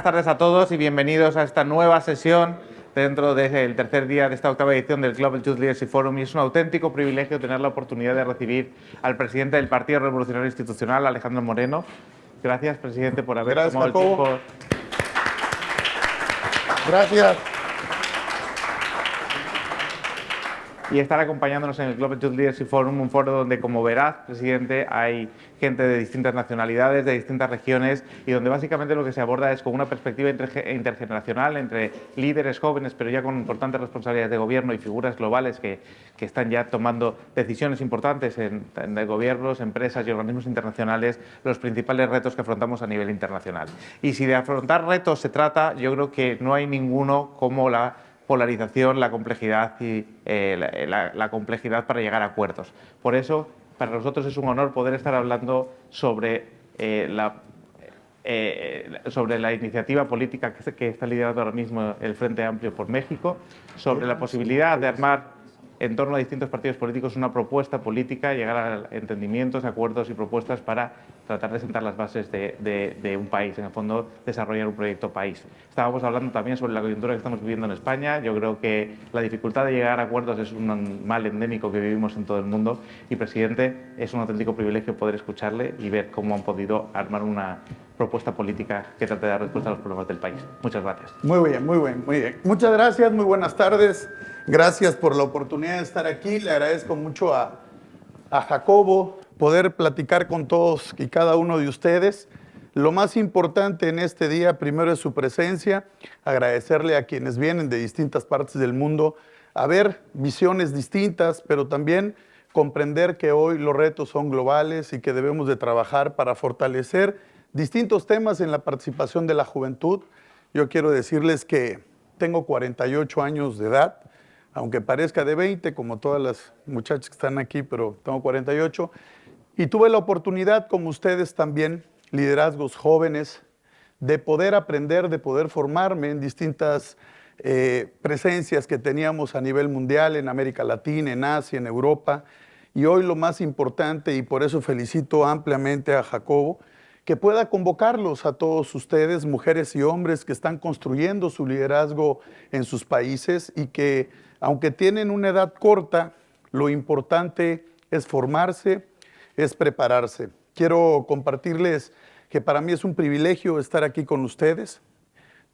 buenas tardes a todos y bienvenidos a esta nueva sesión dentro del tercer día de esta octava edición del Global Youth Leadership Forum. Y es un auténtico privilegio tener la oportunidad de recibir al presidente del Partido Revolucionario Institucional, Alejandro Moreno. Gracias, presidente, por haber tomado el tiempo. Gracias. Y estar acompañándonos en el Global Youth Leadership Forum, un foro donde, como verás, presidente, hay gente de distintas nacionalidades, de distintas regiones, y donde básicamente lo que se aborda es con una perspectiva intergeneracional entre líderes jóvenes, pero ya con importantes responsabilidades de gobierno y figuras globales que están ya tomando decisiones importantes en gobiernos, empresas y organismos internacionales, los principales retos que afrontamos a nivel internacional. Y si de afrontar retos se trata, yo creo que no hay ninguno como la polarización, la complejidad y la complejidad para llegar a acuerdos. Por eso, para nosotros es un honor poder estar hablando sobre la iniciativa política que está liderando ahora mismo el Frente Amplio por México, sobre la posibilidad de armar en torno a distintos partidos políticos una propuesta política, llegar a entendimientos, acuerdos y propuestas para tratar de sentar las bases de un país, en el fondo desarrollar un proyecto país. Estábamos hablando también sobre la coyuntura que estamos viviendo en España. Yo creo que la dificultad de llegar a acuerdos es un mal endémico que vivimos en todo el mundo y, presidente, es un auténtico privilegio poder escucharle y ver cómo han podido armar una propuesta política que trate de dar respuesta a los problemas del país. Muchas gracias. Muy bien, muy bien, muy bien. Muchas gracias, muy buenas tardes. Gracias por la oportunidad de estar aquí. Le agradezco mucho a Jacobo poder platicar con todos y cada uno de ustedes. Lo más importante en este día, primero, es su presencia. Agradecerle a quienes vienen de distintas partes del mundo a ver visiones distintas, pero también comprender que hoy los retos son globales y que debemos de trabajar para fortalecer distintos temas en la participación de la juventud. Yo quiero decirles que tengo 48 años de edad, aunque parezca de 20, como todas las muchachas que están aquí, pero tengo 48. Y tuve la oportunidad, como ustedes también, liderazgos jóvenes, de poder aprender, de poder formarme en distintas presencias que teníamos a nivel mundial, en América Latina, en Asia, en Europa. Y hoy lo más importante, y por eso felicito ampliamente a Jacobo, que pueda convocarlos a todos ustedes, mujeres y hombres que están construyendo su liderazgo en sus países y que, aunque tienen una edad corta, lo importante es formarse, es prepararse. Quiero compartirles que para mí es un privilegio estar aquí con ustedes.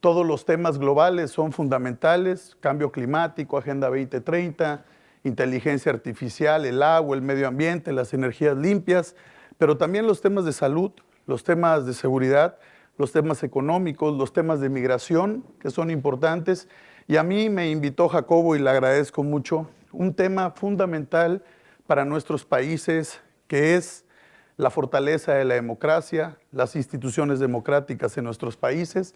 Todos los temas globales son fundamentales: cambio climático, Agenda 2030, inteligencia artificial, el agua, el medio ambiente, las energías limpias, pero también los temas de salud, los temas de seguridad, los temas económicos, los temas de migración, que son importantes. Y a mí me invitó Jacobo, y le agradezco mucho, un tema fundamental para nuestros países, que es la fortaleza de la democracia, las instituciones democráticas en nuestros países,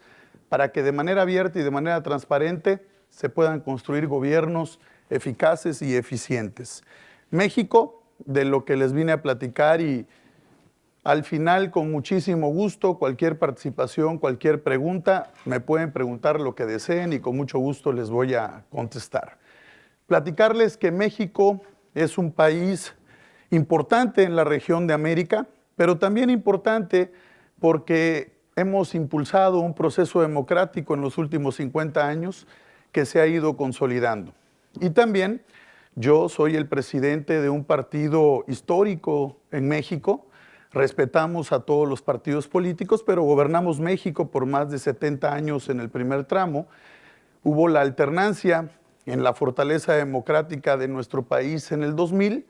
para que de manera abierta y de manera transparente se puedan construir gobiernos eficaces y eficientes. México, de lo que les vine a platicar, y al final, con muchísimo gusto, cualquier participación, cualquier pregunta, me pueden preguntar lo que deseen y con mucho gusto les voy a contestar. Platicarles que México es un país importante en la región de América, pero también importante porque hemos impulsado un proceso democrático en los últimos 50 años que se ha ido consolidando. Y también yo soy el presidente de un partido histórico en México. Respetamos a todos los partidos políticos, pero gobernamos México por más de 70 años en el primer tramo. Hubo la alternancia en la fortaleza democrática de nuestro país en el 2000.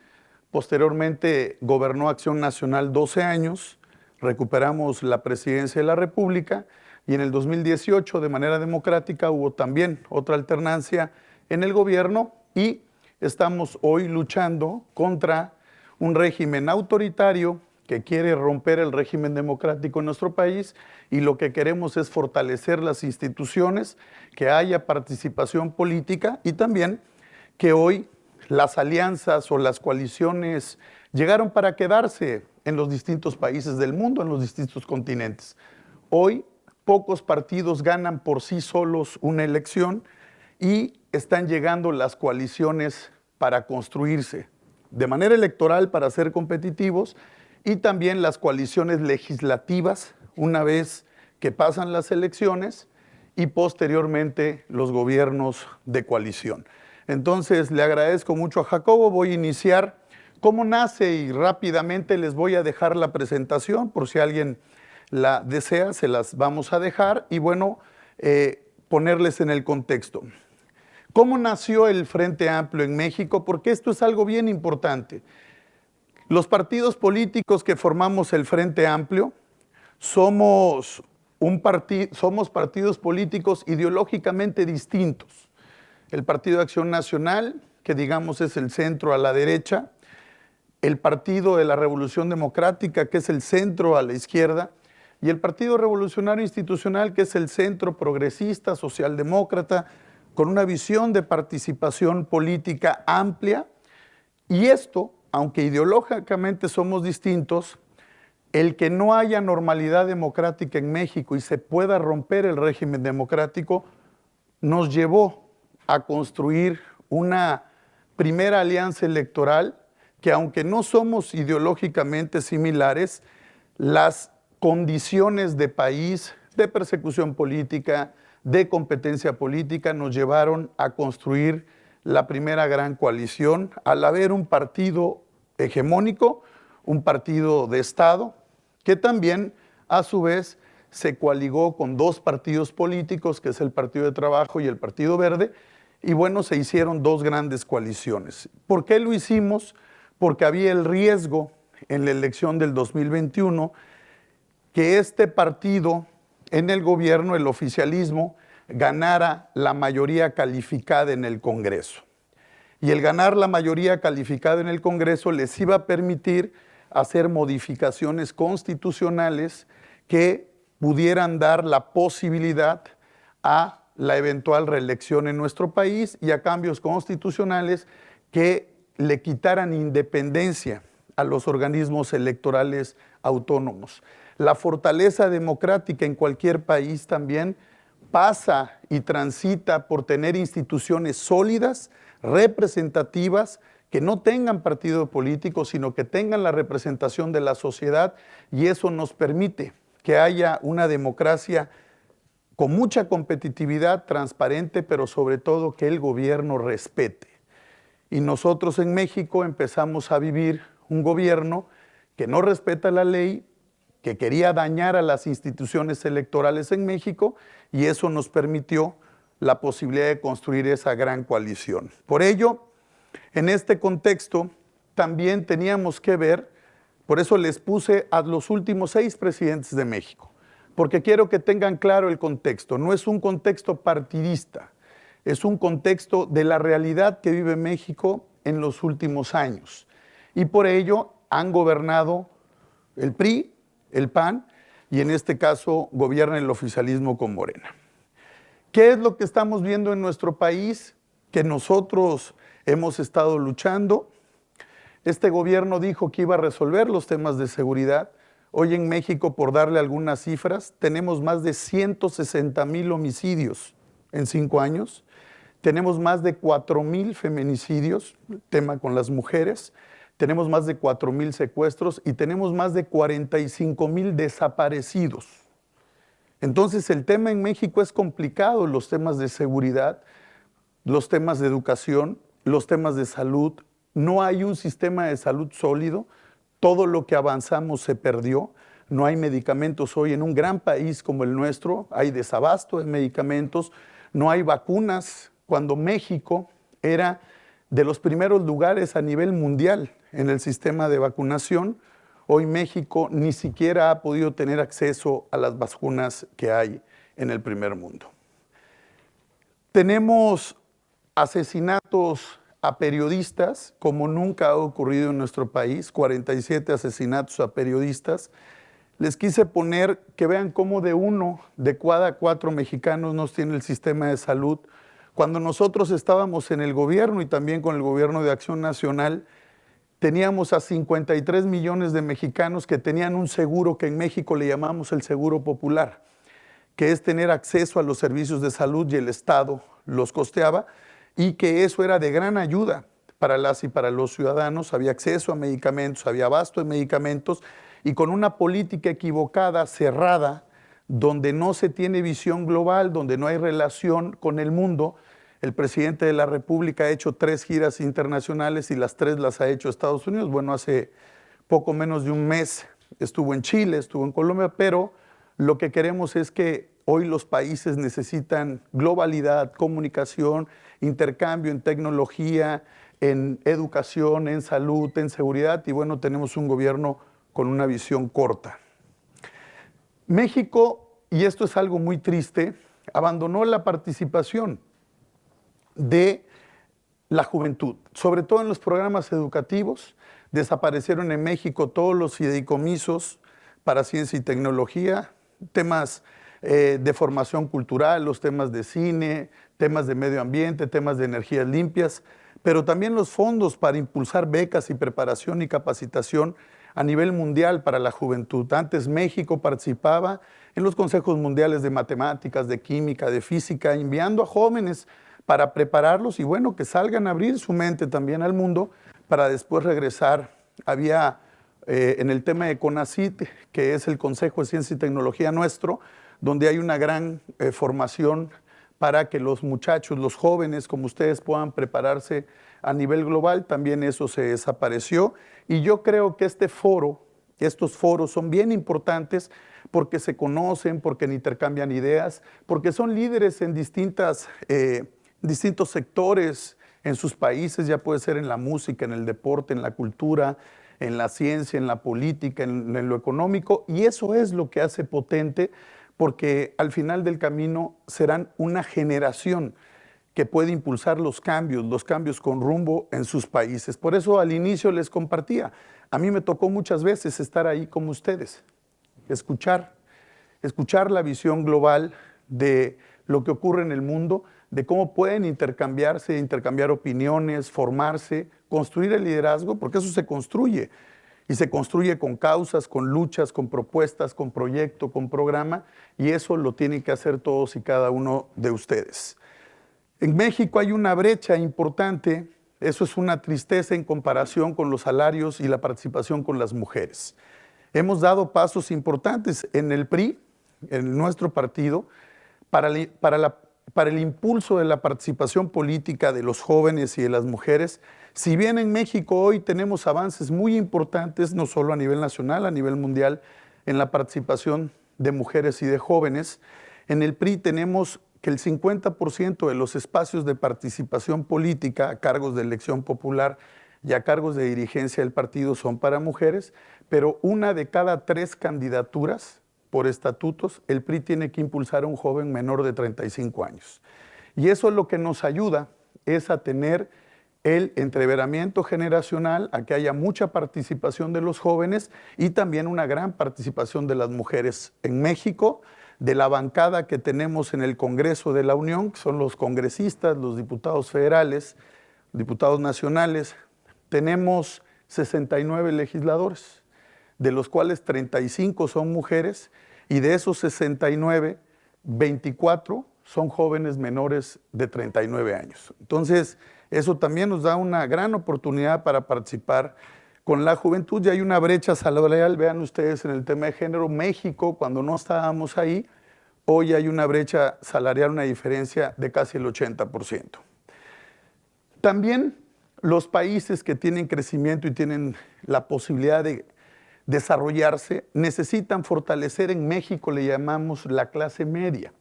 Posteriormente gobernó Acción Nacional 12 años. Recuperamos la presidencia de la República y en el 2018, de manera democrática, hubo también otra alternancia en el gobierno y estamos hoy luchando contra un régimen autoritario que quiere romper el régimen democrático en nuestro país, y lo que queremos es fortalecer las instituciones, que haya participación política y también que hoy las alianzas o las coaliciones llegaron para quedarse en los distintos países del mundo, en los distintos continentes. Hoy pocos partidos ganan por sí solos una elección y están llegando las coaliciones para construirse de manera electoral, para ser competitivos, y también las coaliciones legislativas, una vez que pasan las elecciones y posteriormente los gobiernos de coalición. Entonces, le agradezco mucho a Jacobo. Voy a iniciar cómo nace y rápidamente les voy a dejar la presentación, por si alguien la desea, se las vamos a dejar. Y bueno, ponerles en el contexto. ¿Cómo nació el Frente Amplio en México? Porque esto es algo bien importante. Los partidos políticos que formamos el Frente Amplio somos partidos políticos ideológicamente distintos. El Partido de Acción Nacional, que digamos es el centro a la derecha, el Partido de la Revolución Democrática, que es el centro a la izquierda, y el Partido Revolucionario Institucional, que es el centro progresista, socialdemócrata, con una visión de participación política amplia. Y esto, aunque ideológicamente somos distintos, el que no haya normalidad democrática en México y se pueda romper el régimen democrático, nos llevó a construir una primera alianza electoral que, aunque no somos ideológicamente similares, las condiciones de país, de persecución política, de competencia política, nos llevaron a construir la primera gran coalición, al haber un partido hegemónico, un partido de Estado, que también, a su vez, se coaligó con dos partidos políticos, que es el Partido de Trabajo y el Partido Verde, y bueno, se hicieron dos grandes coaliciones. ¿Por qué lo hicimos? Porque había el riesgo en la elección del 2021 que este partido en el gobierno, el oficialismo, ganara la mayoría calificada en el Congreso. Y el ganar la mayoría calificada en el Congreso les iba a permitir hacer modificaciones constitucionales que pudieran dar la posibilidad a la eventual reelección en nuestro país y a cambios constitucionales que le quitaran independencia a los organismos electorales autónomos. La fortaleza democrática en cualquier país también pasa y transita por tener instituciones sólidas, representativas, que no tengan partido político, sino que tengan la representación de la sociedad, y eso nos permite que haya una democracia con mucha competitividad, transparente, pero sobre todo que el gobierno respete. Y nosotros en México empezamos a vivir un gobierno que no respeta la ley, que quería dañar a las instituciones electorales en México, y eso nos permitió la posibilidad de construir esa gran coalición. Por ello, en este contexto, también teníamos que ver, por eso les puse a los últimos 6 presidentes de México, porque quiero que tengan claro el contexto. No es un contexto partidista, es un contexto de la realidad que vive México en los últimos años. Y por ello han gobernado el PRI, el PAN, y en este caso gobierna el oficialismo con Morena. ¿Qué es lo que estamos viendo en nuestro país? Que nosotros hemos estado luchando. Este gobierno dijo que iba a resolver los temas de seguridad. Hoy en México, por darle algunas cifras, tenemos más de 160,000 homicidios en 5 años. Tenemos más de 4,000 feminicidios, tema con las mujeres. Tenemos más de 4,000 secuestros y tenemos más de 45,000 desaparecidos. Entonces, el tema en México es complicado, los temas de seguridad, los temas de educación, los temas de salud. No hay un sistema de salud sólido. Todo lo que avanzamos se perdió. No hay medicamentos hoy en un gran país como el nuestro. Hay desabasto de medicamentos. No hay vacunas. Cuando México era de los primeros lugares a nivel mundial en el sistema de vacunación, hoy México ni siquiera ha podido tener acceso a las vacunas que hay en el primer mundo. Tenemos asesinatos a periodistas como nunca ha ocurrido en nuestro país, 47 asesinatos a periodistas. Les quise poner que vean cómo de 1 de cada 4 mexicanos no tiene el sistema de salud. Cuando nosotros estábamos en el gobierno y también con el gobierno de Acción Nacional, teníamos a 53 millones de mexicanos que tenían un seguro que en México le llamamos el seguro popular, que es tener acceso a los servicios de salud y el Estado los costeaba, y que eso era de gran ayuda para las y para los ciudadanos. Había acceso a medicamentos, había abasto de medicamentos, y con una política equivocada, cerrada, donde no se tiene visión global, donde no hay relación con el mundo. El presidente de la República ha hecho 3 giras internacionales y las 3 las ha hecho Estados Unidos. Bueno, hace poco menos de un mes estuvo en Chile, estuvo en Colombia, pero lo que queremos es que hoy los países necesitan globalidad, comunicación, intercambio en tecnología, en educación, en salud, en seguridad, y bueno, tenemos un gobierno con una visión corta. México, y esto es algo muy triste, abandonó la participación de la juventud, sobre todo en los programas educativos. Desaparecieron en México todos los fideicomisos para ciencia y tecnología, temas de formación cultural, los temas de cine, temas de medio ambiente, temas de energías limpias, pero también los fondos para impulsar becas y preparación y capacitación a nivel mundial para la juventud. Antes México participaba en los consejos mundiales de matemáticas, de química, de física, enviando a jóvenes para prepararlos y bueno, que salgan a abrir su mente también al mundo para después regresar. Había en el tema de CONACYT, que es el Consejo de Ciencia y Tecnología nuestro, donde hay una gran formación para que los muchachos, los jóvenes como ustedes puedan prepararse a nivel global. También eso se desapareció y yo creo que estos foros son bien importantes porque se conocen, porque intercambian ideas, porque son líderes en distintos sectores en sus países, ya puede ser en la música, en el deporte, en la cultura, en la ciencia, en la política, en lo económico, y eso es lo que hace potente, porque al final del camino serán una generación que puede impulsar los cambios con rumbo en sus países. Por eso al inicio les compartía, a mí me tocó muchas veces estar ahí como ustedes, escuchar la visión global de lo que ocurre en el mundo, de cómo pueden intercambiar opiniones, formarse, construir el liderazgo, porque eso se construye. Y se construye con causas, con luchas, con propuestas, con proyecto, con programa, y eso lo tienen que hacer todos y cada uno de ustedes. En México hay una brecha importante, eso es una tristeza en comparación con los salarios y la participación con las mujeres. Hemos dado pasos importantes en el PRI, en nuestro partido, para el impulso de la participación política de los jóvenes y de las mujeres. Si bien en México hoy tenemos avances muy importantes, no solo a nivel nacional, a nivel mundial, en la participación de mujeres y de jóvenes, en el PRI tenemos que el 50% de los espacios de participación política a cargos de elección popular y a cargos de dirigencia del partido son para mujeres, pero 1 de cada 3 candidaturas por estatutos, el PRI tiene que impulsar a un joven menor de 35 años. Y eso es lo que nos ayuda, es a tener el entreveramiento generacional, a que haya mucha participación de los jóvenes y también una gran participación de las mujeres en México, de la bancada que tenemos en el Congreso de la Unión, que son los congresistas, los diputados federales, diputados nacionales. Tenemos 69 legisladores, de los cuales 35 son mujeres, y de esos 69, 24 son jóvenes menores de 39 años. Entonces, eso también nos da una gran oportunidad para participar con la juventud. Ya hay una brecha salarial, vean ustedes en el tema de género, México, cuando no estábamos ahí, hoy hay una brecha salarial, una diferencia de casi el 80%. También los países que tienen crecimiento y tienen la posibilidad de desarrollarse, necesitan fortalecer. En México le llamamos la clase media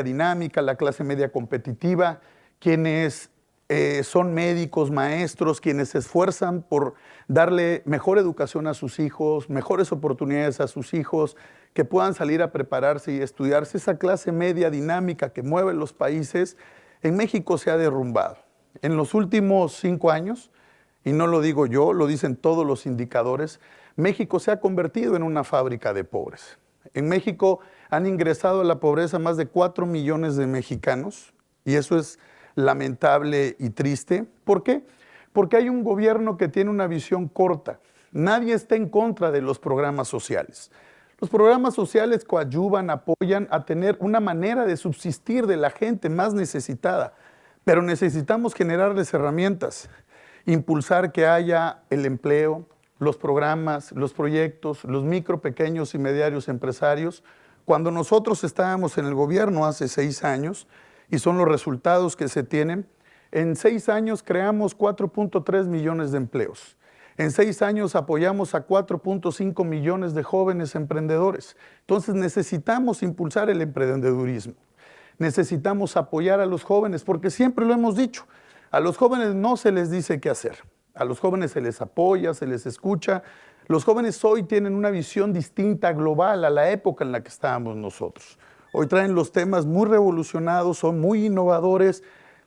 dinámica, la clase media competitiva, quienes son médicos, maestros, quienes se esfuerzan por darle mejor educación a sus hijos, mejores oportunidades a sus hijos, que puedan salir a prepararse y estudiarse. Esa clase media dinámica que mueve los países, en México se ha derrumbado. En los últimos 5 años, y no lo digo yo, lo dicen todos los indicadores, México se ha convertido en una fábrica de pobres. En México han ingresado a la pobreza más de 4 millones de mexicanos, y eso es lamentable y triste. ¿Por qué? Porque hay un gobierno que tiene una visión corta. Nadie está en contra de los programas sociales. Los programas sociales coadyuvan, apoyan a tener una manera de subsistir de la gente más necesitada, pero necesitamos generarles herramientas, impulsar que haya el empleo, los programas, los proyectos, los micro, pequeños y medianos empresarios, Cuando nosotros estábamos en el gobierno hace 6 años, y son los resultados que se tienen, en 6 años creamos 4.3 millones de empleos. En 6 años apoyamos a 4.5 millones de jóvenes emprendedores. Entonces necesitamos impulsar el emprendedurismo. Necesitamos apoyar a los jóvenes, porque siempre lo hemos dicho, a los jóvenes no se les dice qué hacer. A los jóvenes se les apoya, se les escucha. Los jóvenes hoy tienen una visión distinta, global, a la época en la que estábamos nosotros. Hoy traen los temas muy revolucionados, son muy innovadores,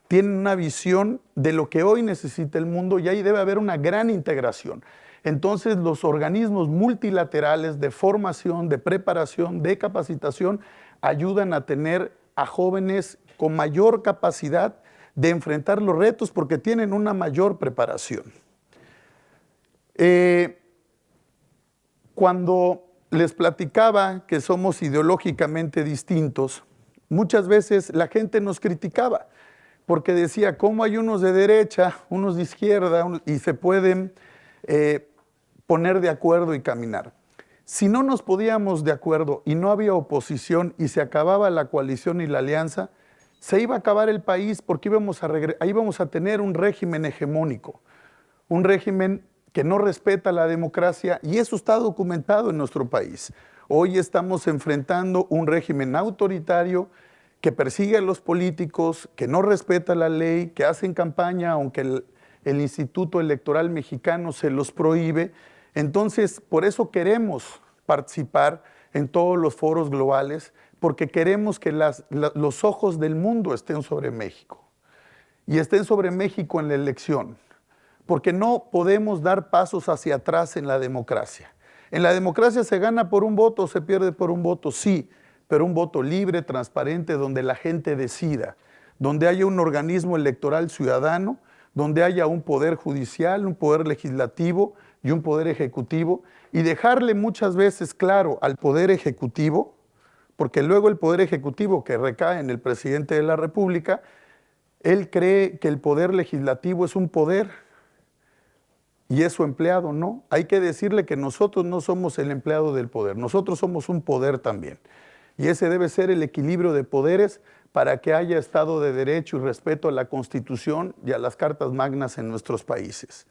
tienen una visión de lo que hoy necesita el mundo y ahí debe haber una gran integración. Entonces los organismos multilaterales de formación, de preparación, de capacitación ayudan a tener a jóvenes con mayor capacidad de enfrentar los retos porque tienen una mayor preparación. Cuando les platicaba que somos ideológicamente distintos, muchas veces la gente nos criticaba porque decía, ¿cómo hay unos de derecha, unos de izquierda y se pueden poner de acuerdo y caminar? Si no nos podíamos de acuerdo y no había oposición y se acababa la coalición y la alianza, se iba a acabar el país porque íbamos a tener un régimen hegemónico, un régimen que no respeta la democracia y eso está documentado en nuestro país. Hoy estamos enfrentando un régimen autoritario que persigue a los políticos, que no respeta la ley, que hacen campaña aunque el Instituto Electoral Mexicano se los prohíbe. Entonces, por eso queremos participar en todos los foros globales, porque queremos que los ojos del mundo estén sobre México y estén sobre México en la elección, porque no podemos dar pasos hacia atrás en la democracia. En la democracia se gana por un voto, se pierde por un voto, sí, pero un voto libre, transparente, donde la gente decida, donde haya un organismo electoral ciudadano, donde haya un poder judicial, un poder legislativo y un poder ejecutivo, y dejarle muchas veces claro al poder ejecutivo, porque luego el poder ejecutivo que recae en el presidente de la República, él cree que el poder legislativo es un poder y es su empleado, no. Hay que decirle que nosotros no somos el empleado del poder, nosotros somos un poder también. Y ese debe ser el equilibrio de poderes para que haya Estado de Derecho y respeto a la Constitución y a las cartas magnas en nuestros países.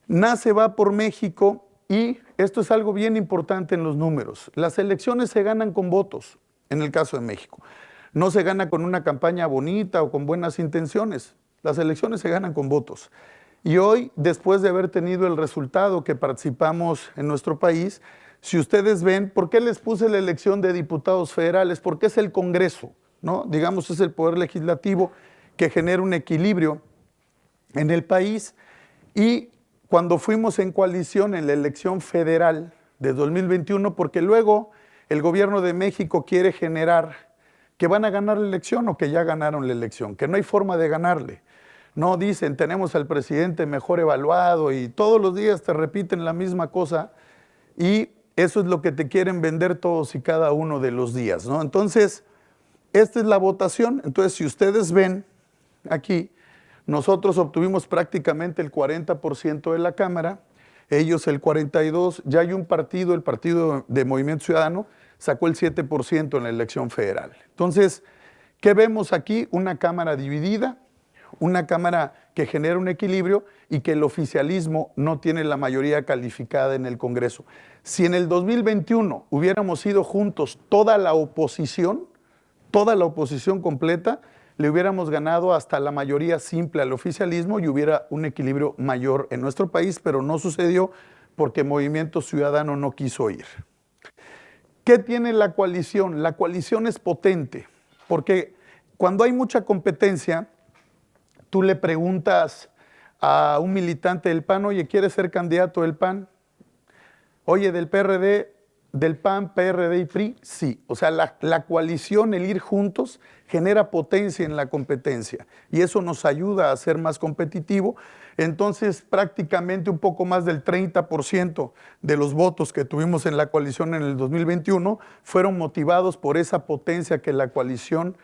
Nace Va por México y esto es algo bien importante en los números. Las elecciones se ganan con votos, en el caso de México. No se gana con una campaña bonita o con buenas intenciones. Las elecciones se ganan con votos. Y hoy, después de haber tenido el resultado que participamos en nuestro país, si ustedes ven, ¿por qué les puse la elección de diputados federales? Porque es el Congreso, ¿no? Digamos, es el poder legislativo que genera un equilibrio en el país. Y cuando fuimos en coalición en la elección federal de 2021, porque luego el gobierno de México quiere generar que van a ganar la elección o que ya ganaron la elección, que no hay forma de ganarle. No dicen, tenemos al presidente mejor evaluado y todos los días te repiten la misma cosa y eso es lo que te quieren vender todos y cada uno de los días, ¿no? Entonces, esta es la votación. Entonces, si ustedes ven aquí, nosotros obtuvimos prácticamente el 40% de la Cámara, ellos el 42%, ya hay un partido, el Partido de Movimiento Ciudadano, sacó el 7% en la elección federal. Entonces, ¿qué vemos aquí? Una Cámara dividida, una Cámara que genera un equilibrio y que el oficialismo no tiene la mayoría calificada en el Congreso. Si en el 2021 hubiéramos ido juntos toda la oposición completa, le hubiéramos ganado hasta la mayoría simple al oficialismo y hubiera un equilibrio mayor en nuestro país, pero no sucedió porque Movimiento Ciudadano no quiso ir. ¿Qué tiene la coalición? La coalición es potente, porque cuando hay mucha competencia, tú le preguntas a un militante del PAN, oye, ¿quieres ser candidato del PAN? Oye, del PRD, del PAN, PRD y PRI, sí. O sea, la coalición, el ir juntos, genera potencia en la competencia y eso nos ayuda a ser más competitivo. Entonces, prácticamente un poco más del 30% de los votos que tuvimos en la coalición en el 2021 fueron motivados por esa potencia que la coalición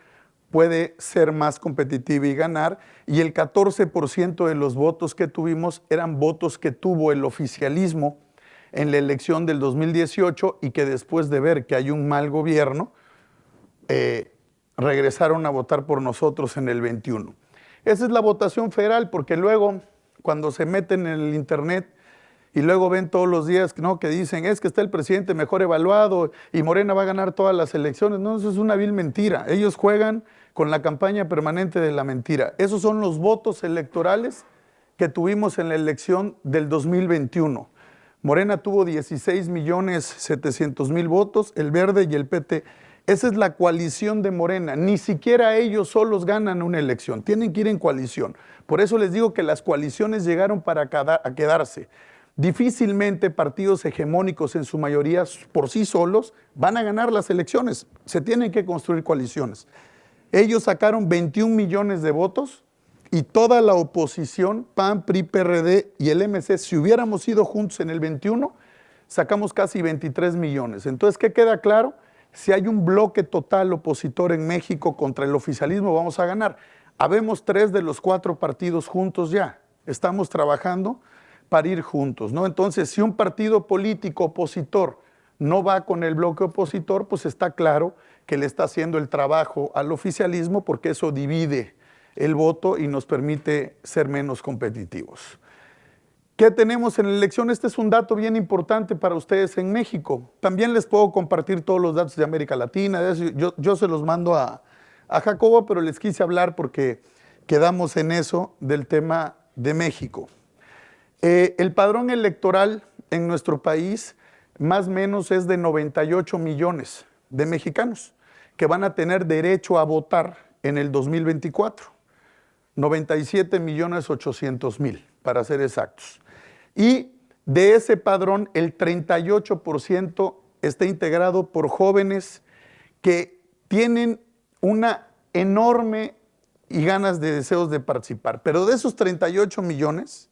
puede ser más competitiva y ganar, y el 14% de los votos que tuvimos eran votos que tuvo el oficialismo en la elección del 2018 y que después de ver que hay un mal gobierno, regresaron a votar por nosotros en el 21. Esa es la votación federal, porque luego cuando se meten en el internet y luego ven todos los días, ¿no?, que dicen, es que está el presidente mejor evaluado y Morena va a ganar todas las elecciones. No, eso es una vil mentira. Ellos juegan con la campaña permanente de la mentira. Esos son los votos electorales que tuvimos en la elección del 2021. Morena tuvo 16.700.000 votos, el Verde y el PT. Esa es la coalición de Morena. Ni siquiera ellos solos ganan una elección. Tienen que ir en coalición. Por eso les digo que las coaliciones llegaron para quedarse. Difícilmente partidos hegemónicos en su mayoría por sí solos van a ganar las elecciones. Se tienen que construir coaliciones. Ellos sacaron 21 millones de votos y toda la oposición, PAN, PRI, PRD y el MC, si hubiéramos ido juntos en el 21, sacamos casi 23 millones. Entonces, ¿qué queda claro? Si hay un bloque total opositor en México contra el oficialismo, vamos a ganar. Habemos 3 de los 4 partidos juntos ya. Estamos trabajando para ir juntos, ¿no? Entonces, si un partido político opositor no va con el bloque opositor, pues está claro que le está haciendo el trabajo al oficialismo, porque eso divide el voto y nos permite ser menos competitivos. ¿Qué tenemos en la elección? Este es un dato bien importante para ustedes en México. También les puedo compartir todos los datos de América Latina. Yo se los mando a Jacobo, pero les quise hablar porque quedamos en eso del tema de México. El padrón electoral en nuestro país más o menos es de 98 millones de mexicanos que van a tener derecho a votar en el 2024. 97.800.000 para ser exactos. Y de ese padrón, el 38% está integrado por jóvenes que tienen una enorme y ganas de deseos de participar. Pero de esos 38 millones,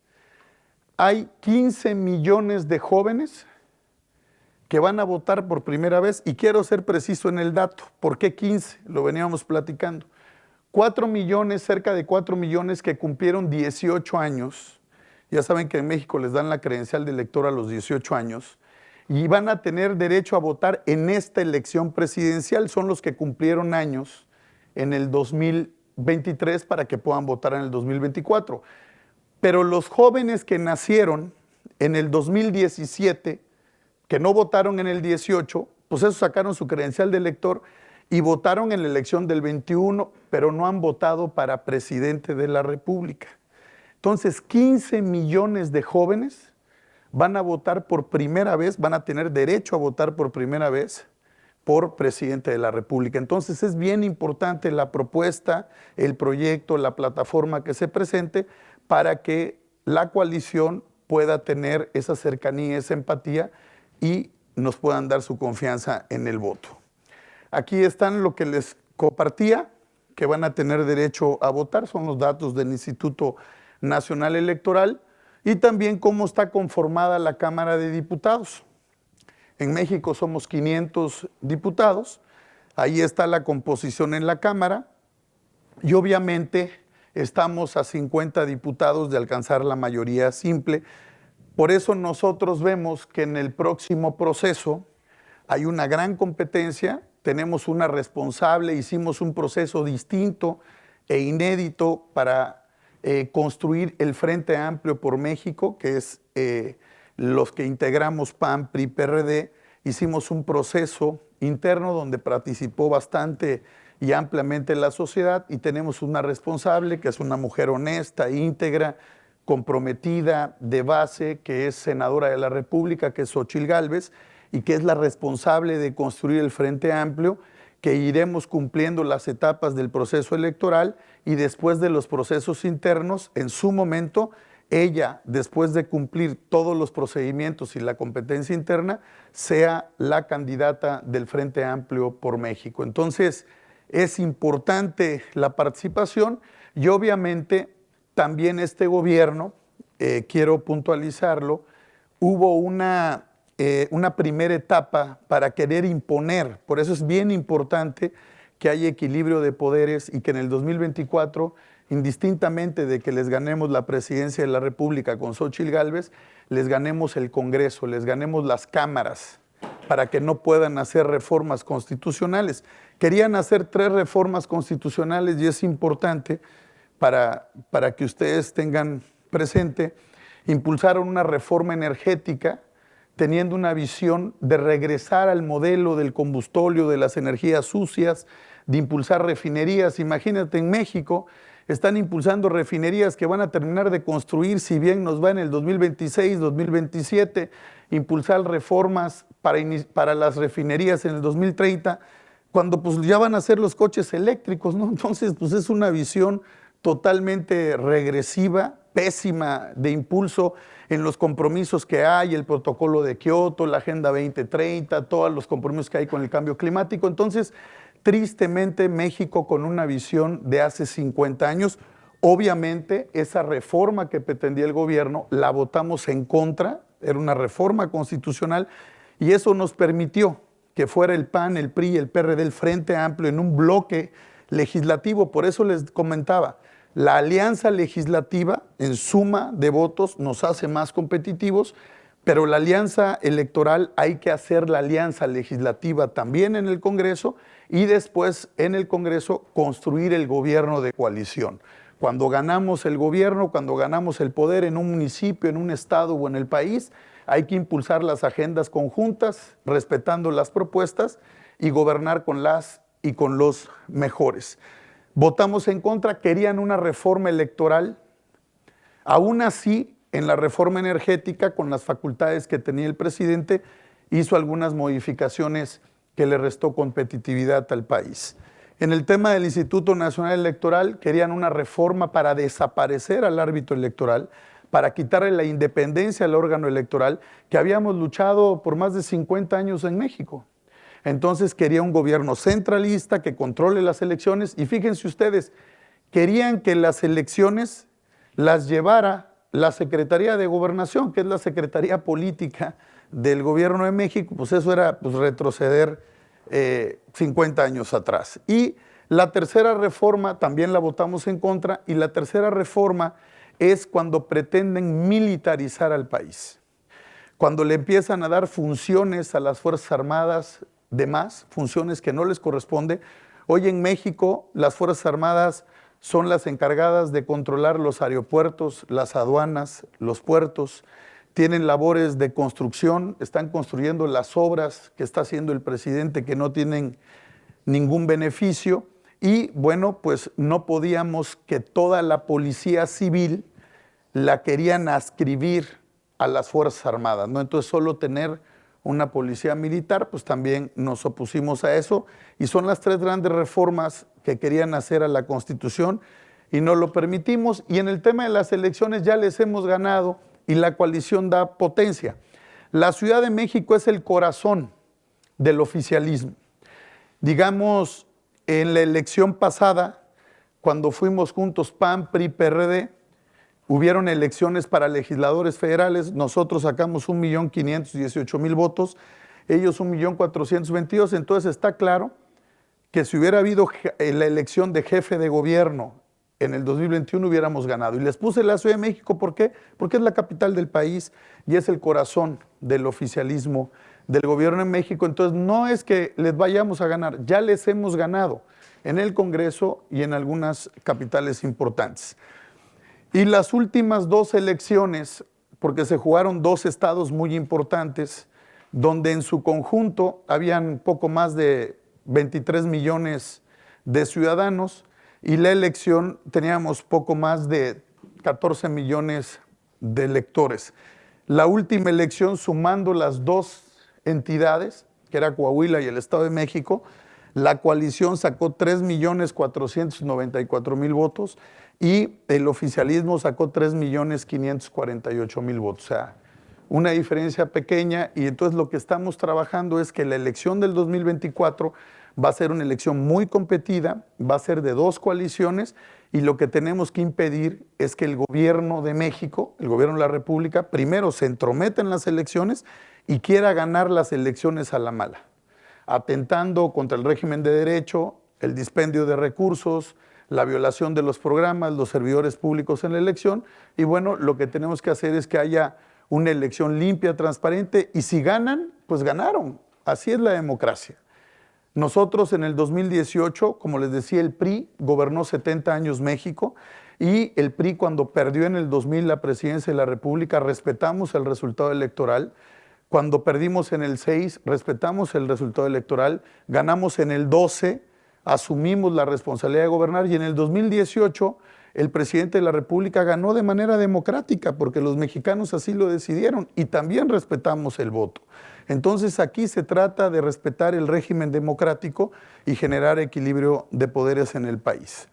hay 15 millones de jóvenes que van a votar por primera vez. Y quiero ser preciso en el dato. ¿Por qué 15? Lo veníamos platicando. 4 millones, cerca de 4 millones que cumplieron 18 años. Ya saben que en México les dan la credencial de elector a los 18 años y van a tener derecho a votar en esta elección presidencial. Son los que cumplieron años en el 2023 para que puedan votar en el 2024. Pero los jóvenes que nacieron en el 2017, que no votaron en el 18, pues esos sacaron su credencial de elector y votaron en la elección del 21, pero no han votado para presidente de la República. Entonces, 15 millones de jóvenes van a votar por primera vez, van a tener derecho a votar por primera vez por presidente de la República. Entonces, es bien importante la propuesta, el proyecto, la plataforma que se presente para que la coalición pueda tener esa cercanía, esa empatía y nos puedan dar su confianza en el voto. Aquí están lo que les compartía, que van a tener derecho a votar, son los datos del Instituto Nacional Electoral y también cómo está conformada la Cámara de Diputados. En México somos 500 diputados, ahí está la composición en la Cámara y obviamente estamos a 50 diputados de alcanzar la mayoría simple. Por eso nosotros vemos que en el próximo proceso hay una gran competencia. Tenemos una responsable, hicimos un proceso distinto e inédito para construir el Frente Amplio por México, que es los que integramos PAN, PRI, PRD. Hicimos un proceso interno donde participó bastante y ampliamente la sociedad y tenemos una responsable que es una mujer honesta, íntegra, comprometida, de base, que es senadora de la República, que es Xóchitl Gálvez, y que es la responsable de construir el Frente Amplio, que iremos cumpliendo las etapas del proceso electoral y después de los procesos internos, en su momento, ella, después de cumplir todos los procedimientos y la competencia interna, sea la candidata del Frente Amplio por México. Entonces, es importante la participación y obviamente también este gobierno, quiero puntualizarlo, hubo una primera etapa para querer imponer. Por eso es bien importante que haya equilibrio de poderes y que en el 2024 indistintamente de que les ganemos la presidencia de la República con Xóchitl Gálvez, les ganemos el Congreso, les ganemos las cámaras, para que no puedan hacer reformas constitucionales. Querían hacer 3 reformas constitucionales y es importante para que ustedes tengan presente. Impulsaron una reforma energética teniendo una visión de regresar al modelo del combustóleo, de las energías sucias, de impulsar refinerías. Imagínate, en México están impulsando refinerías que van a terminar de construir, si bien nos va en el 2026, 2027, impulsar reformas para las refinerías en el 2030, cuando pues ya van a ser los coches eléctricos, ¿no? Entonces, pues es una visión totalmente regresiva, pésima de impulso en los compromisos que hay, el protocolo de Kioto, la Agenda 2030, todos los compromisos que hay con el cambio climático. Entonces, tristemente, México con una visión de hace 50 años, obviamente esa reforma que pretendía el gobierno la votamos en contra, era una reforma constitucional y eso nos permitió que fuera el PAN, el PRI y el PRD, el Frente Amplio en un bloque legislativo. Por eso les comentaba, la alianza legislativa en suma de votos nos hace más competitivos, pero la alianza electoral hay que hacer la alianza legislativa también en el Congreso y después en el Congreso construir el gobierno de coalición. Cuando ganamos el gobierno, cuando ganamos el poder en un municipio, en un estado o en el país, hay que impulsar las agendas conjuntas, respetando las propuestas y gobernar con las y con los mejores. Votamos en contra, querían una reforma electoral. Aún así, en la reforma energética, con las facultades que tenía el presidente, hizo algunas modificaciones que le restó competitividad al país. En el tema del Instituto Nacional Electoral, querían una reforma para desaparecer al árbitro electoral, para quitarle la independencia al órgano electoral, que habíamos luchado por más de 50 años en México. Entonces quería un gobierno centralista que controle las elecciones y fíjense ustedes, querían que las elecciones las llevara la Secretaría de Gobernación, que es la Secretaría Política del Gobierno de México, pues eso era pues, retroceder 50 años atrás. Y la tercera reforma también la votamos en contra, y la tercera reforma es cuando pretenden militarizar al país, cuando le empiezan a dar funciones a las Fuerzas Armadas de más, funciones que no les corresponde. Hoy en México las Fuerzas Armadas son las encargadas de controlar los aeropuertos, las aduanas, los puertos, tienen labores de construcción, están construyendo las obras que está haciendo el presidente que no tienen ningún beneficio y bueno, pues no podíamos que toda la policía civil la querían adscribir a las Fuerzas Armadas, ¿no? Entonces solo tener una policía militar, pues también nos opusimos a eso y son las 3 grandes reformas que querían hacer a la Constitución y no lo permitimos. Y en el tema de las elecciones ya les hemos ganado y la coalición da potencia. La Ciudad de México es el corazón del oficialismo. Digamos, en la elección pasada, cuando fuimos juntos PAN, PRI, PRD, hubieron elecciones para legisladores federales, nosotros sacamos 1,518,000 votos, ellos 1,422,000, entonces está claro que si hubiera habido la elección de jefe de gobierno en el 2021 hubiéramos ganado. Y les puse la Ciudad de México, ¿por qué? Porque es la capital del país y es el corazón del oficialismo del gobierno en México, entonces no es que les vayamos a ganar, ya les hemos ganado en el Congreso y en algunas capitales importantes. Y las últimas 2 elecciones, porque se jugaron 2 estados muy importantes, donde en su conjunto habían poco más de 23 millones de ciudadanos, y la elección teníamos poco más de 14 millones de electores. La última elección, sumando las 2 entidades, que era Coahuila y el Estado de México, la coalición sacó 3,494,000 votos y el oficialismo sacó 3,548,000 votos. O sea, una diferencia pequeña y entonces lo que estamos trabajando es que la elección del 2024 va a ser una elección muy competida, va a ser de 2 coaliciones y lo que tenemos que impedir es que el gobierno de México, el gobierno de la República, primero se entrometa en las elecciones y quiera ganar las elecciones a la mala, atentando contra el régimen de derecho, el dispendio de recursos, la violación de los programas, los servidores públicos en la elección. Y bueno, lo que tenemos que hacer es que haya una elección limpia, transparente, y si ganan, pues ganaron. Así es la democracia. Nosotros en el 2018, como les decía, el PRI gobernó 70 años México, y el PRI, cuando perdió en el 2000 la presidencia de la República, respetamos el resultado electoral. Cuando perdimos en el 6, respetamos el resultado electoral. Ganamos en el 12, asumimos la responsabilidad de gobernar, y en el 2018 el presidente de la República ganó de manera democrática porque los mexicanos así lo decidieron, y también respetamos el voto. Entonces aquí se trata de respetar el régimen democrático y generar equilibrio de poderes en el país.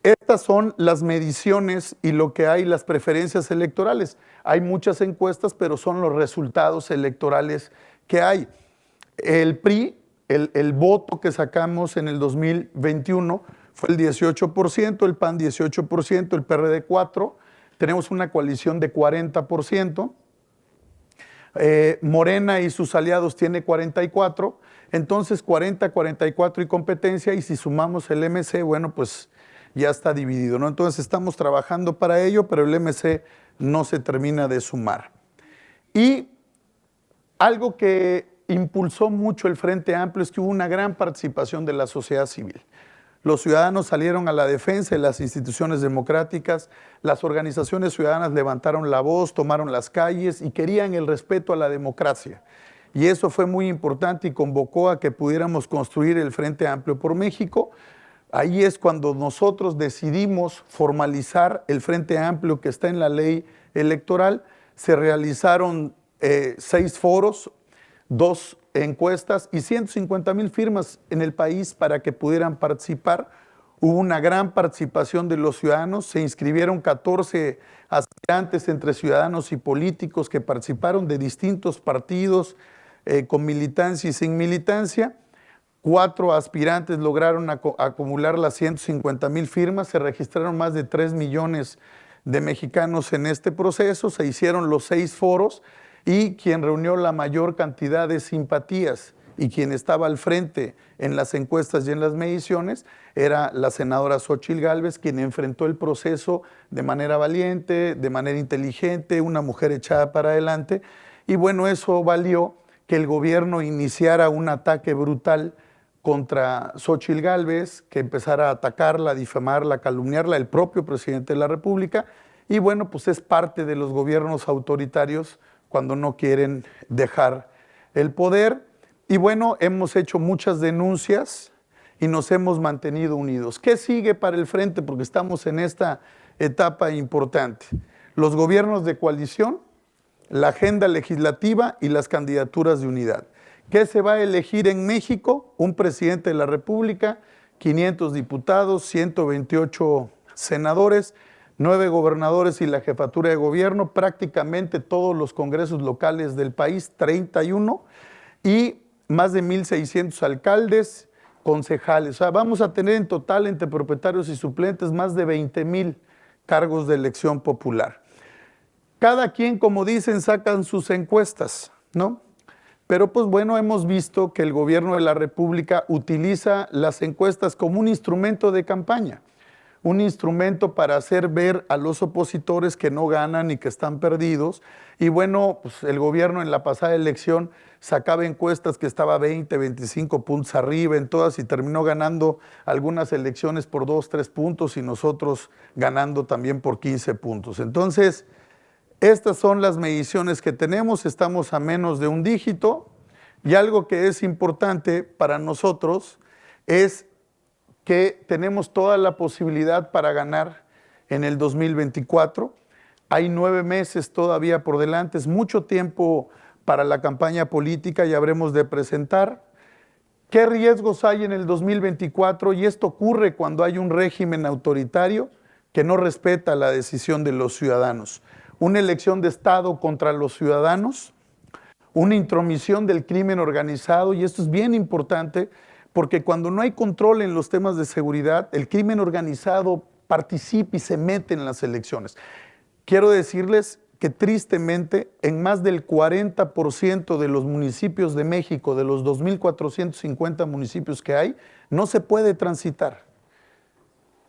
Estas son las mediciones y lo que hay, las preferencias electorales. Hay muchas encuestas, pero son los resultados electorales que hay. El PRI, el voto que sacamos en el 2021 fue el 18%, el PAN 18%, el PRD 4%, tenemos una coalición de 40%, Morena y sus aliados tiene 44%, entonces 40, 44 y competencia, y si sumamos el MC, bueno, pues ya está dividido, ¿no? Entonces estamos trabajando para ello, pero el MC no se termina de sumar. Y algo que impulsó mucho el Frente Amplio es que hubo una gran participación de la sociedad civil. Los ciudadanos salieron a la defensa de las instituciones democráticas, las organizaciones ciudadanas levantaron la voz, tomaron las calles y querían el respeto a la democracia. Y eso fue muy importante y convocó a que pudiéramos construir el Frente Amplio por México. Ahí es cuando nosotros decidimos formalizar el Frente Amplio que está en la ley electoral. Se realizaron 6 foros, 2 encuestas y 150,000 firmas en el país para que pudieran participar. Hubo una gran participación de los ciudadanos, se inscribieron 14 aspirantes entre ciudadanos y políticos que participaron de distintos partidos, con militancia y sin militancia. 4 aspirantes lograron acumular las 150,000 firmas, se registraron más de 3 millones de mexicanos en este proceso, se hicieron los 6 foros, y quien reunió la mayor cantidad de simpatías y quien estaba al frente en las encuestas y en las mediciones era la senadora Xóchitl Gálvez, quien enfrentó el proceso de manera valiente, de manera inteligente, una mujer echada para adelante. Y bueno, eso valió que el gobierno iniciara un ataque brutal contra Xóchitl Gálvez, que empezara a atacarla, a difamarla, a calumniarla, el propio presidente de la República. Y bueno, pues es parte de los gobiernos autoritarios cuando no quieren dejar el poder. Y bueno, hemos hecho muchas denuncias y nos hemos mantenido unidos. ¿Qué sigue para el frente? Porque estamos en esta etapa importante. Los gobiernos de coalición, la agenda legislativa y las candidaturas de unidad. ¿Qué se va a elegir en México? Un presidente de la República, 500 diputados, 128 senadores, 9 gobernadores y la jefatura de gobierno, prácticamente todos los congresos locales del país, 31, y más de 1,600 alcaldes, concejales. O sea, vamos a tener en total entre propietarios y suplentes más de 20,000 cargos de elección popular. Cada quien, como dicen, sacan sus encuestas, ¿no? Pero pues bueno, hemos visto que el gobierno de la República utiliza las encuestas como un instrumento de campaña. Un instrumento para hacer ver a los opositores que no ganan y que están perdidos. Y bueno, pues el gobierno en la pasada elección sacaba encuestas que estaba 20, 25 puntos arriba en todas y terminó ganando algunas elecciones por 2, 3 puntos y nosotros ganando también por 15 puntos. Entonces, estas son las mediciones que tenemos, estamos a menos de un dígito, y algo que es importante para nosotros es que tenemos toda la posibilidad para ganar en el 2024. Hay 9 meses todavía por delante, es mucho tiempo para la campaña política y habremos de presentar. ¿Qué riesgos hay en el 2024? Y esto ocurre cuando hay un régimen autoritario que no respeta la decisión de los ciudadanos. Una elección de Estado contra los ciudadanos, una intromisión del crimen organizado, y esto es bien importante, porque cuando no hay control en los temas de seguridad, el crimen organizado participa y se mete en las elecciones. Quiero decirles que tristemente en más del 40% de los municipios de México, de los 2,450 municipios que hay, no se puede transitar.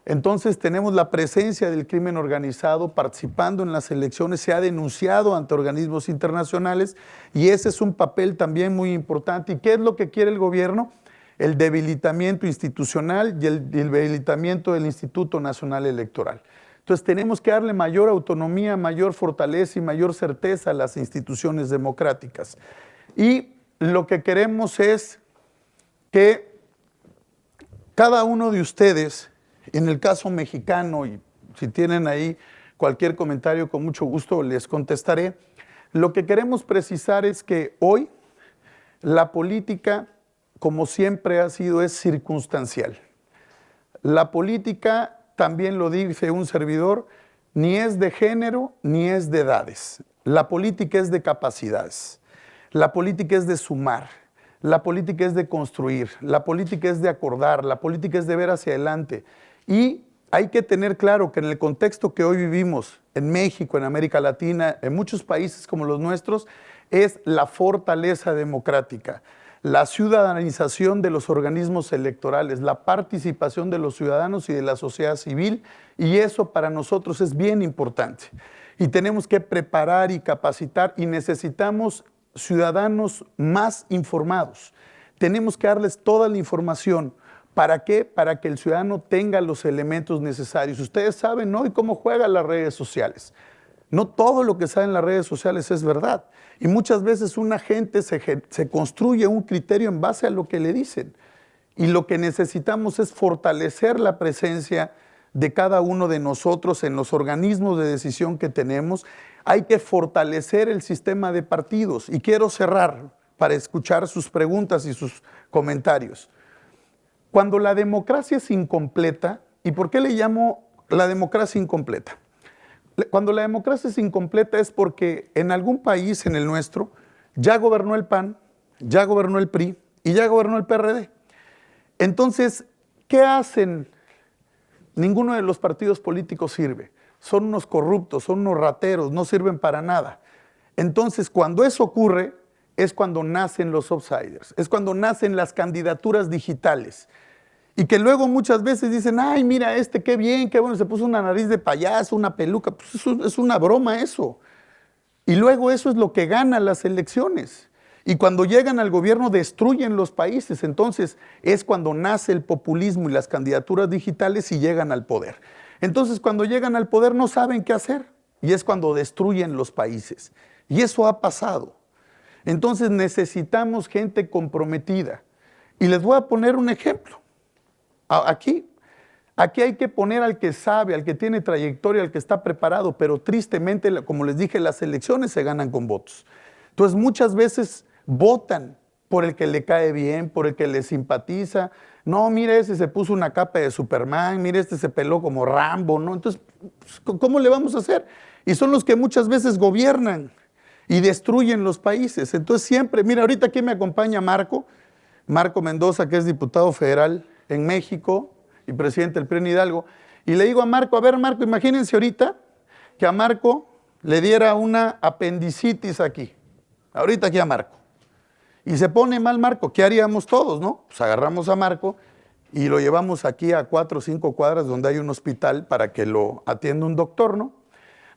Entonces tenemos la presencia del crimen organizado participando en las elecciones, se ha denunciado ante organismos internacionales y ese es un papel también muy importante. ¿Y qué es lo que quiere el gobierno? El debilitamiento institucional y el debilitamiento del Instituto Nacional Electoral. Entonces tenemos que darle mayor autonomía, mayor fortaleza y mayor certeza a las instituciones democráticas. Y lo que queremos es que cada uno de ustedes, en el caso mexicano, y si tienen ahí cualquier comentario, con mucho gusto les contestaré, lo que queremos precisar es que hoy la política, como siempre ha sido, es circunstancial. La política, también lo dice un servidor, ni es de género ni es de edades. La política es de capacidades. La política es de sumar. La política es de construir. La política es de acordar. La política es de ver hacia adelante. Y hay que tener claro que en el contexto que hoy vivimos, en México, en América Latina, en muchos países como los nuestros, es la fortaleza democrática, la ciudadanización de los organismos electorales, la participación de los ciudadanos y de la sociedad civil, y eso para nosotros es bien importante. Y tenemos que preparar y capacitar, y necesitamos ciudadanos más informados. Tenemos que darles toda la información. ¿Para qué? Para que el ciudadano tenga los elementos necesarios. Ustedes saben hoy cómo juegan las redes sociales. No todo lo que sale en las redes sociales es verdad. Y muchas veces una gente se construye un criterio en base a lo que le dicen. Y lo que necesitamos es fortalecer la presencia de cada uno de nosotros en los organismos de decisión que tenemos. Hay que fortalecer el sistema de partidos. Y quiero cerrar para escuchar sus preguntas y sus comentarios. Cuando la democracia es incompleta, ¿y por qué le llamo la democracia incompleta? Cuando la democracia es incompleta es porque en algún país, en el nuestro, ya gobernó el PAN, ya gobernó el PRI y ya gobernó el PRD. Entonces, ¿qué hacen? Ninguno de los partidos políticos sirve. Son unos corruptos, son unos rateros, no sirven para nada. Entonces, cuando eso ocurre, es cuando nacen los outsiders, es cuando nacen las candidaturas digitales. Y que luego muchas veces dicen, ay, mira qué bien, qué bueno, se puso una nariz de payaso, una peluca. Pues eso es una broma eso. Y luego eso es lo que gana las elecciones. Y cuando llegan al gobierno destruyen los países. Entonces es cuando nace el populismo y las candidaturas digitales y llegan al poder. Entonces cuando llegan al poder no saben qué hacer. Y es cuando destruyen los países. Y eso ha pasado. Entonces necesitamos gente comprometida. Y les voy a poner un ejemplo. Aquí hay que poner al que sabe, al que tiene trayectoria, al que está preparado, pero tristemente, como les dije, las elecciones se ganan con votos. Entonces muchas veces votan por el que le cae bien, por el que le simpatiza. No, mira, ese se puso una capa de Superman, mira, este se peló como Rambo, ¿no? Entonces, ¿cómo le vamos a hacer? Y son los que muchas veces gobiernan y destruyen los países. Entonces siempre, mira, ahorita aquí me acompaña Marco Mendoza, que es diputado federal en México y presidente del PRI en Hidalgo, y le digo a Marco, a ver Marco, imagínense ahorita que a Marco le diera una apendicitis aquí, ahorita aquí a Marco, y se pone mal Marco, ¿qué haríamos todos, no? Pues agarramos a Marco y lo llevamos aquí a 4 o 5 cuadras donde hay un hospital para que lo atienda un doctor, ¿no?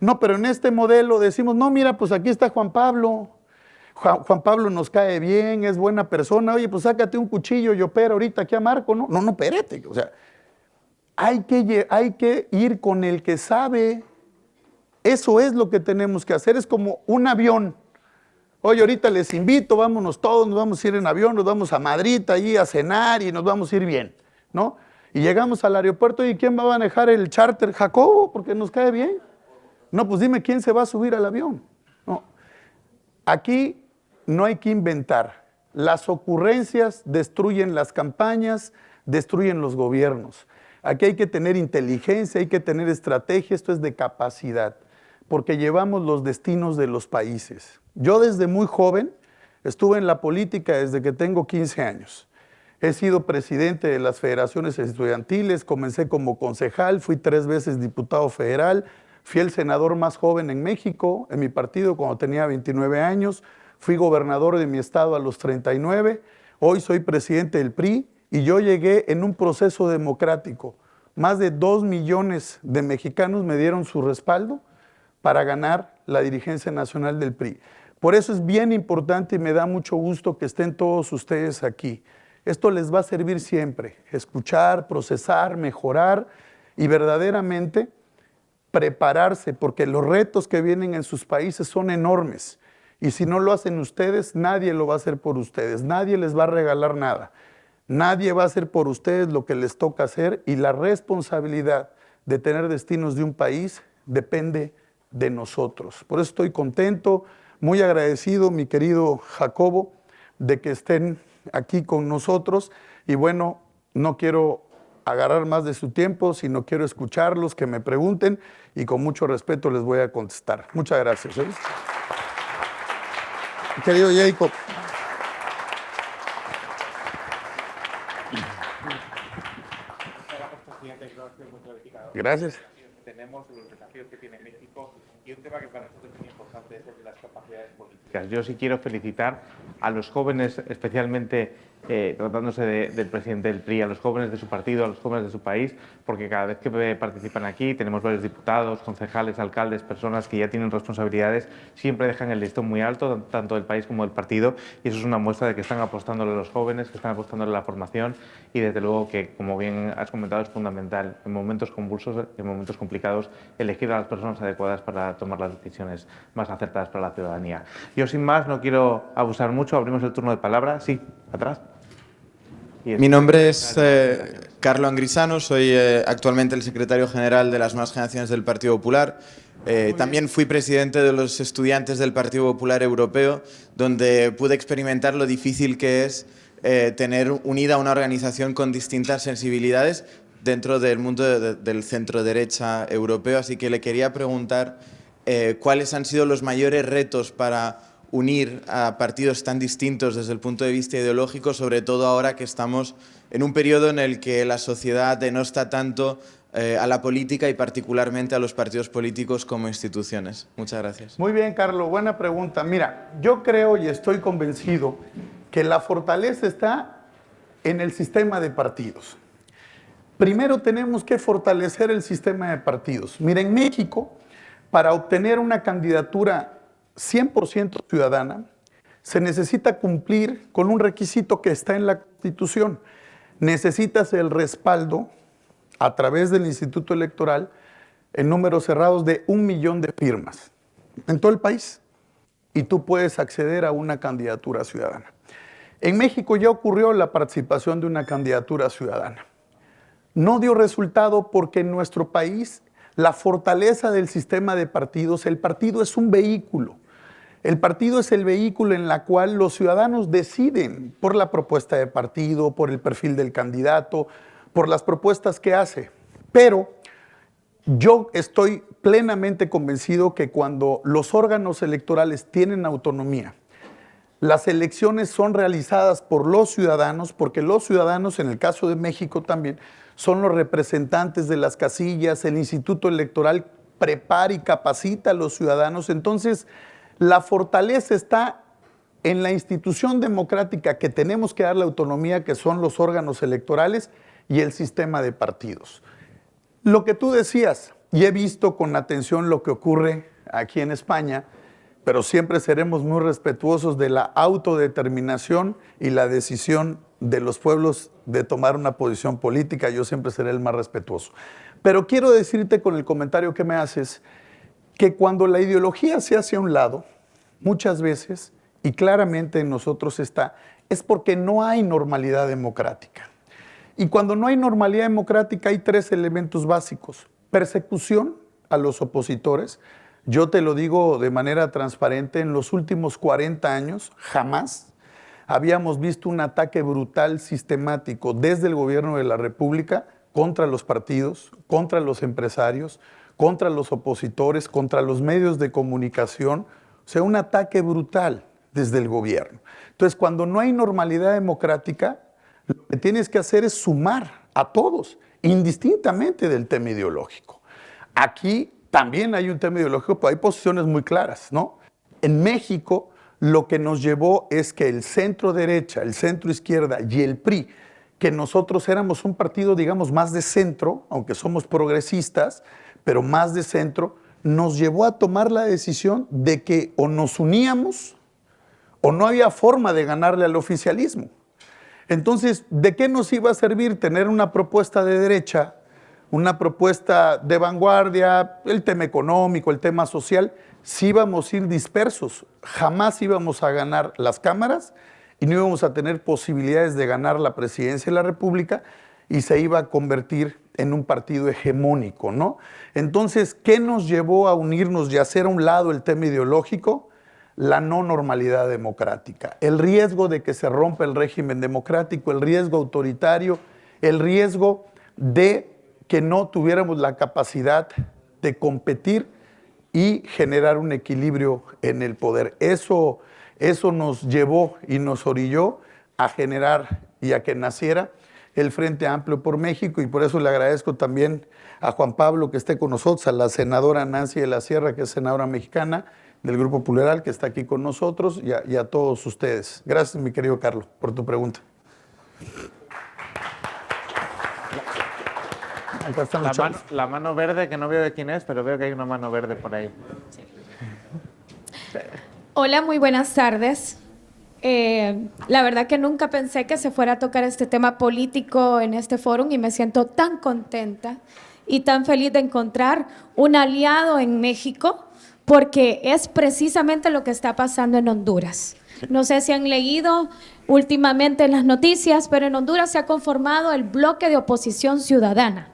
No, pero en este modelo decimos, no, mira, pues aquí está Juan Pablo, Juan Pablo nos cae bien, es buena persona, oye, pues sácate un cuchillo y opera ahorita aquí a Marco, ¿no? No, espérate, o sea, hay que ir con el que sabe, eso es lo que tenemos que hacer, es como un avión. Oye, ahorita les invito, vámonos todos, nos vamos a ir en avión, nos vamos a Madrid, allí a cenar y nos vamos a ir bien, ¿no? Y llegamos al aeropuerto y ¿quién va a manejar el charter? Jacobo, porque nos cae bien. No, pues dime quién se va a subir al avión. No. Aquí no hay que inventar. Las ocurrencias destruyen las campañas, destruyen los gobiernos. Aquí hay que tener inteligencia, hay que tener estrategia, esto es de capacidad, porque llevamos los destinos de los países. Yo desde muy joven estuve en la política desde que tengo 15 años. He sido presidente de las federaciones estudiantiles, comencé como concejal, fui 3 veces diputado federal, fui el senador más joven en México, en mi partido cuando tenía 29 años, fui gobernador de mi estado a los 39, hoy soy presidente del PRI y yo llegué en un proceso democrático. más de 2 millones de mexicanos me dieron su respaldo para ganar la dirigencia nacional del PRI. Por eso es bien importante y me da mucho gusto que estén todos ustedes aquí. Esto les va a servir siempre, escuchar, procesar, mejorar y verdaderamente prepararse, porque los retos que vienen en sus países son enormes. Y si no lo hacen ustedes, nadie lo va a hacer por ustedes, nadie les va a regalar nada. Nadie va a hacer por ustedes lo que les toca hacer y la responsabilidad de tener destinos de un país depende de nosotros. Por eso estoy contento, muy agradecido, mi querido Jacobo, de que estén aquí con nosotros. Y bueno, no quiero agarrar más de su tiempo, sino quiero escucharlos, que me pregunten y con mucho respeto les voy a contestar. Muchas gracias. Querido Jacob. Gracias. Tenemos los desafíos que tiene México y un tema que para nosotros es muy importante es el de las capacidades políticas. Yo sí quiero felicitar a los jóvenes, especialmente tratándose del presidente del PRI, a los jóvenes de su partido, a los jóvenes de su país, porque cada vez que participan aquí tenemos varios diputados, concejales, alcaldes, personas que ya tienen responsabilidades, siempre dejan el listón muy alto, tanto del país como del partido, y eso es una muestra de que están apostándole a los jóvenes, que están apostándole a la formación, y desde luego que, como bien has comentado, es fundamental en momentos convulsos, en momentos complicados, elegir a las personas adecuadas para tomar las decisiones más acertadas para la ciudadanía. Yo, sin más, no quiero abusar mucho, abrimos el turno de palabra. Sí, atrás. Mi nombre es Carlo Angrisano, soy actualmente el secretario general de las nuevas generaciones del Partido Popular. También fui presidente de los estudiantes del Partido Popular Europeo, donde pude experimentar lo difícil que es tener unida una organización con distintas sensibilidades dentro del mundo del centro-derecha europeo. Así que le quería preguntar cuáles han sido los mayores retos para unir a partidos tan distintos desde el punto de vista ideológico, sobre todo ahora que estamos en un periodo en el que la sociedad denosta tanto a la política y particularmente a los partidos políticos como instituciones. Muchas gracias. Muy bien, Carlos, buena pregunta. Mira, yo creo y estoy convencido que la fortaleza está en el sistema de partidos. Primero tenemos que fortalecer el sistema de partidos. Mira, en México, para obtener una candidatura 100% ciudadana, se necesita cumplir con un requisito que está en la Constitución. Necesitas el respaldo a través del Instituto Electoral en números cerrados de 1 millón de firmas en todo el país y tú puedes acceder a una candidatura ciudadana. En México ya ocurrió la participación de una candidatura ciudadana. No dio resultado porque en nuestro país la fortaleza del sistema de partidos, el partido es un vehículo. El partido es el vehículo en el cual los ciudadanos deciden por la propuesta de partido, por el perfil del candidato, por las propuestas que hace. Pero yo estoy plenamente convencido que cuando los órganos electorales tienen autonomía, las elecciones son realizadas por los ciudadanos, porque los ciudadanos, en el caso de México también, son los representantes de las casillas, el Instituto Electoral prepara y capacita a los ciudadanos. Entonces, la fortaleza está en la institución democrática que tenemos que darle autonomía, que son los órganos electorales y el sistema de partidos. Lo que tú decías, y he visto con atención lo que ocurre aquí en España, pero siempre seremos muy respetuosos de la autodeterminación y la decisión de los pueblos de tomar una posición política. Yo siempre seré el más respetuoso. Pero quiero decirte con el comentario que me haces, que cuando la ideología se hace a un lado, muchas veces, y claramente en nosotros está, es porque no hay normalidad democrática. Y cuando no hay normalidad democrática hay 3 elementos básicos. Persecución a los opositores. Yo te lo digo de manera transparente, en los últimos 40 años jamás habíamos visto un ataque brutal, sistemático, desde el gobierno de la República contra los partidos, contra los empresarios, contra los opositores, contra los medios de comunicación, o sea, un ataque brutal desde el gobierno. Entonces, cuando no hay normalidad democrática, lo que tienes que hacer es sumar a todos, indistintamente del tema ideológico. Aquí también hay un tema ideológico, pero hay posiciones muy claras, ¿no? En México, lo que nos llevó es que el centro derecha, el centro izquierda y el PRI, que nosotros éramos un partido, digamos, más de centro, aunque somos progresistas, pero más de centro, nos llevó a tomar la decisión de que o nos uníamos o no había forma de ganarle al oficialismo. Entonces, ¿de qué nos iba a servir tener una propuesta de derecha, una propuesta de vanguardia, el tema económico, el tema social, si íbamos a ir dispersos? Jamás íbamos a ganar las cámaras y no íbamos a tener posibilidades de ganar la presidencia de la República y se iba a convertir en un partido hegemónico, ¿no? Entonces, ¿qué nos llevó a unirnos y a hacer a un lado el tema ideológico? La no normalidad democrática, el riesgo de que se rompa el régimen democrático, el riesgo autoritario, el riesgo de que no tuviéramos la capacidad de competir y generar un equilibrio en el poder. Eso nos llevó y nos orilló a generar y a que naciera el Frente Amplio por México, y por eso le agradezco también a Juan Pablo que esté con nosotros, a la senadora Nancy de la Sierra, que es senadora mexicana del Grupo Plural, que está aquí con nosotros, y a todos ustedes. Gracias, mi querido Carlos, por tu pregunta. Acá están los chavos. La mano verde, que no veo de quién es, pero veo que hay una mano verde por ahí. Sí. Hola, muy buenas tardes. La verdad que nunca pensé que se fuera a tocar este tema político en este foro y me siento tan contenta y tan feliz de encontrar un aliado en México, porque es precisamente lo que está pasando en Honduras. No sé si han leído últimamente en las noticias, pero en Honduras se ha conformado el bloque de oposición ciudadana,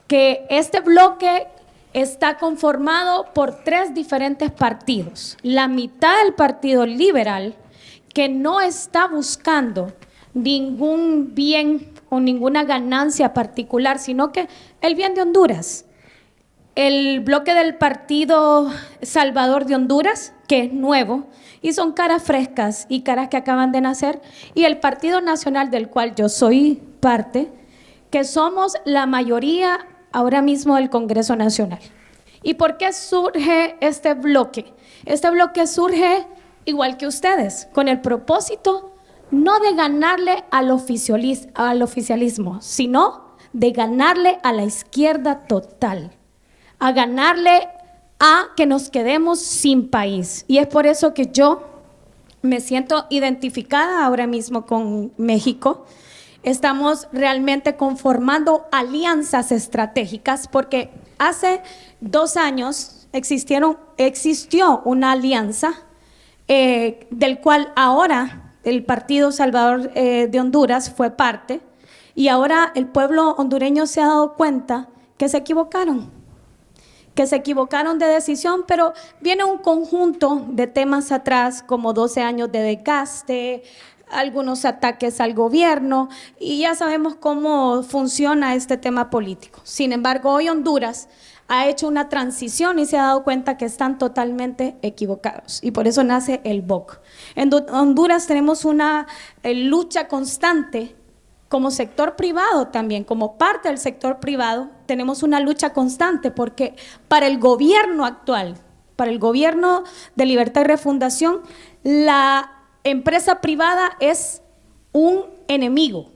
que este bloque está conformado por 3 diferentes partidos. La mitad del Partido Liberal, que no está buscando ningún bien o ninguna ganancia particular, sino que el bien de Honduras. El bloque del Partido Salvador de Honduras, que es nuevo, y son caras frescas y caras que acaban de nacer, y el Partido Nacional, del cual yo soy parte, que somos la mayoría ahora mismo del Congreso Nacional. ¿Y por qué surge este bloque? Este bloque surge igual que ustedes, con el propósito no de ganarle al oficialismo, sino de ganarle a la izquierda total, a ganarle a que nos quedemos sin país. Y es por eso que yo me siento identificada ahora mismo con México. Estamos realmente conformando alianzas estratégicas, porque hace 2 años existió una alianza del cual ahora el Partido Salvador de Honduras fue parte, y ahora el pueblo hondureño se ha dado cuenta que se equivocaron de decisión, pero viene un conjunto de temas atrás, como 12 años de desgaste, algunos ataques al gobierno, y ya sabemos cómo funciona este tema político. Sin embargo, hoy Honduras ha hecho una transición y se ha dado cuenta que están totalmente equivocados, y por eso nace el BOC. En Honduras tenemos una lucha constante como sector privado también, como parte del sector privado, tenemos una lucha constante, porque para el gobierno actual, para el gobierno de Libertad y Refundación, la empresa privada es un enemigo,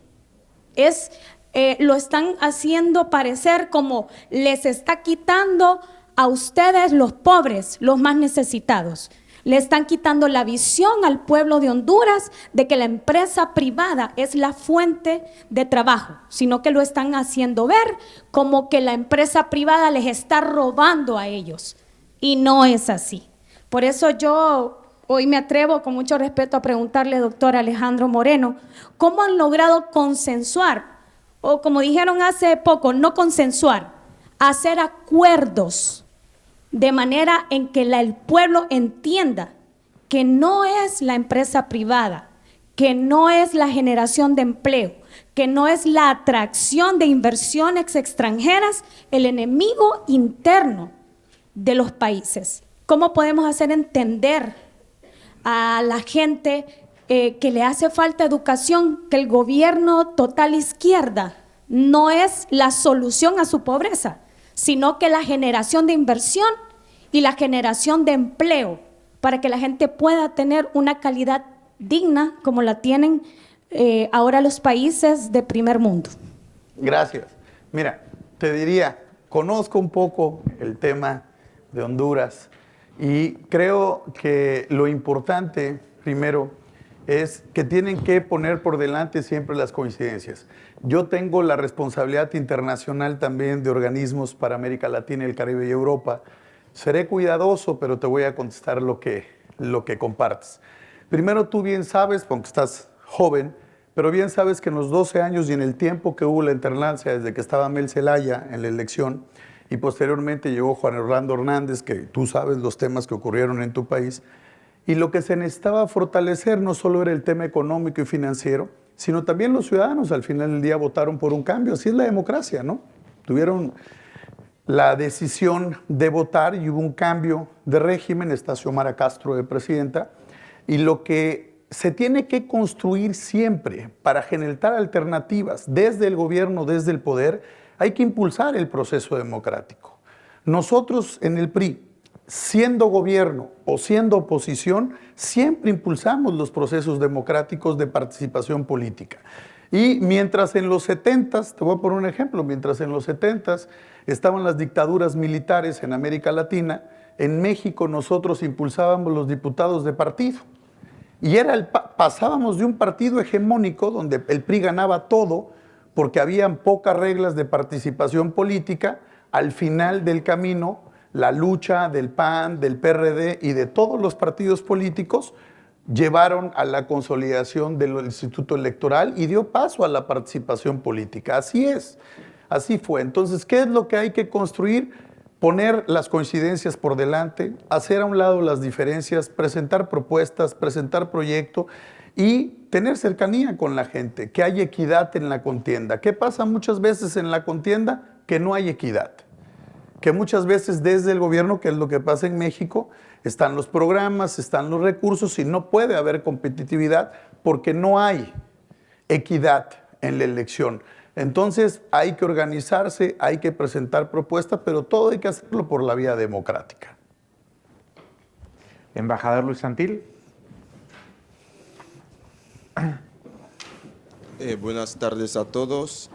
lo están haciendo parecer como les está quitando a ustedes, los pobres, los más necesitados. Le están quitando la visión al pueblo de Honduras de que la empresa privada es la fuente de trabajo, sino que lo están haciendo ver como que la empresa privada les está robando a ellos, y no es así. Por eso yo hoy me atrevo con mucho respeto a preguntarle, doctor Alejandro Moreno, ¿cómo han logrado consensuar, o como dijeron hace poco, no consensuar, hacer acuerdos de manera en que el pueblo entienda que no es la empresa privada, que no es la generación de empleo, que no es la atracción de inversiones extranjeras el enemigo interno de los países? ¿Cómo podemos hacer entender a la gente que le hace falta educación, que el gobierno total izquierda no es la solución a su pobreza, sino que la generación de inversión y la generación de empleo para que la gente pueda tener una calidad digna como la tienen ahora los países de primer mundo. Gracias. Mira, te diría, conozco un poco el tema de Honduras y creo que lo importante, primero, es que tienen que poner por delante siempre las coincidencias. Yo tengo la responsabilidad internacional también de organismos para América Latina, el Caribe y Europa. Seré cuidadoso, pero te voy a contestar lo que compartes. Primero, tú bien sabes, porque estás joven, pero bien sabes que en los 12 años y en el tiempo que hubo la alternancia, desde que estaba Mel Zelaya en la elección, y posteriormente llegó Juan Orlando Hernández, que tú sabes los temas que ocurrieron en tu país, y lo que se necesitaba fortalecer no solo era el tema económico y financiero, sino también los ciudadanos al final del día votaron por un cambio. Así es la democracia, ¿no? Tuvieron la decisión de votar y hubo un cambio de régimen, está Xiomara Castro de presidenta, y lo que se tiene que construir siempre para generar alternativas desde el gobierno, desde el poder, hay que impulsar el proceso democrático. Nosotros en el PRI, siendo gobierno o siendo oposición, siempre impulsamos los procesos democráticos de participación política. Y mientras en los 70s, te voy a poner un ejemplo, mientras en los 70s estaban las dictaduras militares en América Latina, en México nosotros impulsábamos los diputados de partido. Y pasábamos de un partido hegemónico donde el PRI ganaba todo porque habían pocas reglas de participación política. Al final del camino, la lucha del PAN, del PRD y de todos los partidos políticos llevaron a la consolidación del Instituto Electoral y dio paso a la participación política. Así es, así fue. Entonces, ¿qué es lo que hay que construir? Poner las coincidencias por delante, hacer a un lado las diferencias, presentar propuestas, presentar proyectos y tener cercanía con la gente, que haya equidad en la contienda. ¿Qué pasa muchas veces en la contienda? Que no hay equidad. Que muchas veces desde el gobierno, que es lo que pasa en México, están los programas, están los recursos y no puede haber competitividad porque no hay equidad en la elección. Entonces hay que organizarse, hay que presentar propuestas, pero todo hay que hacerlo por la vía democrática. Embajador Luis Santil. Buenas tardes a todos.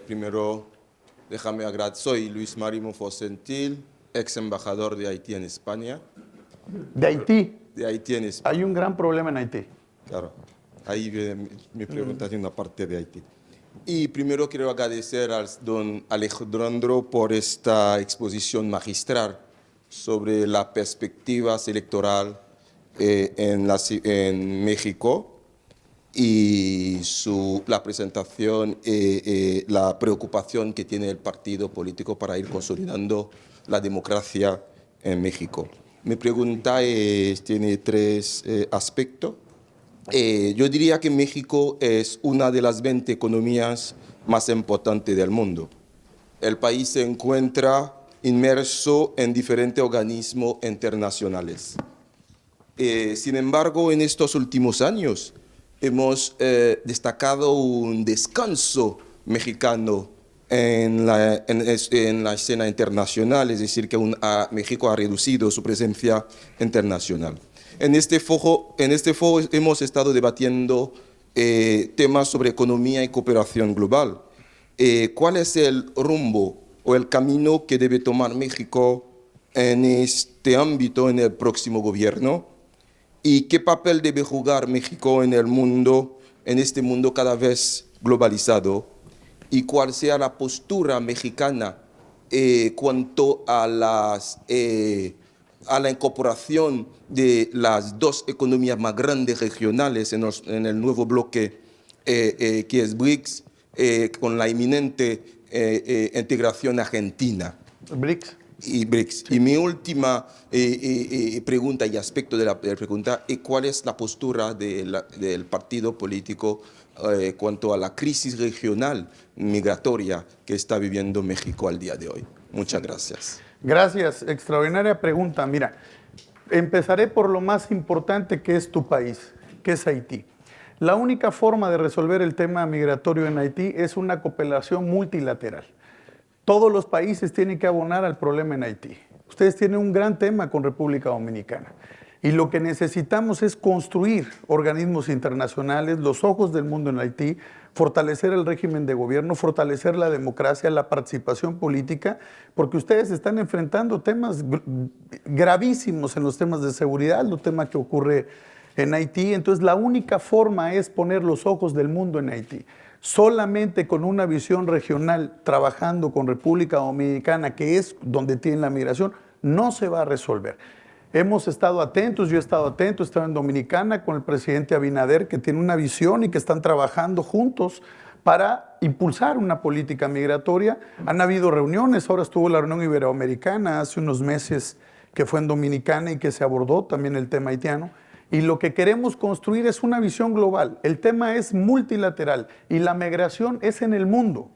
Primero, déjame agradecer. Soy Luis Marimo Fosentil, ex embajador de Haití en España. ¿De Haití? De Haití en España. Hay un gran problema en Haití. Claro, ahí viene mi pregunta de una parte de Haití. Y primero quiero agradecer al don Alejandro por esta exposición magistral sobre las perspectivas electorales en México y la presentación, la preocupación que tiene el partido político para ir consolidando la democracia en México. Mi pregunta tiene tres aspectos. Yo diría que México es una de las 20 economías más importantes del mundo. El país se encuentra inmerso en diferentes organismos internacionales. Sin embargo, en estos últimos años hemos destacado un descanso mexicano en la escena internacional, es decir, que México ha reducido su presencia internacional. En este foro hemos estado debatiendo temas sobre economía y cooperación global. ¿Cuál es el rumbo o el camino que debe tomar México en este ámbito en el próximo gobierno? ¿Y qué papel debe jugar México en el mundo, en este mundo cada vez globalizado? ¿Y cuál sea la postura mexicana cuanto a la incorporación de las dos economías más grandes regionales en el nuevo bloque que es BRICS, con la inminente integración argentina? BRICS. Y BRICS. Sí. Y mi última pregunta y aspecto de la pregunta es cuál es la postura del partido político cuanto a la crisis regional migratoria que está viviendo México al día de hoy. Muchas gracias. Gracias, extraordinaria pregunta. Mira, empezaré por lo más importante que es tu país, que es Haití. La única forma de resolver el tema migratorio en Haití es una cooperación multilateral. Todos los países tienen que abonar al problema en Haití. Ustedes tienen un gran tema con República Dominicana. Y lo que necesitamos es construir organismos internacionales, los ojos del mundo en Haití, fortalecer el régimen de gobierno, fortalecer la democracia, la participación política, porque ustedes están enfrentando temas gravísimos en los temas de seguridad, los temas que ocurre en Haití. Entonces, la única forma es poner los ojos del mundo en Haití. Solamente con una visión regional, trabajando con República Dominicana, que es donde tiene la migración, no se va a resolver. Hemos estado atentos, yo he estado atento, he estado en Dominicana con el presidente Abinader, que tiene una visión y que están trabajando juntos para impulsar una política migratoria. Han habido reuniones, ahora estuvo la reunión iberoamericana hace unos meses que fue en Dominicana y que se abordó también el tema haitiano. Y lo que queremos construir es una visión global. El tema es multilateral y la migración es en el mundo.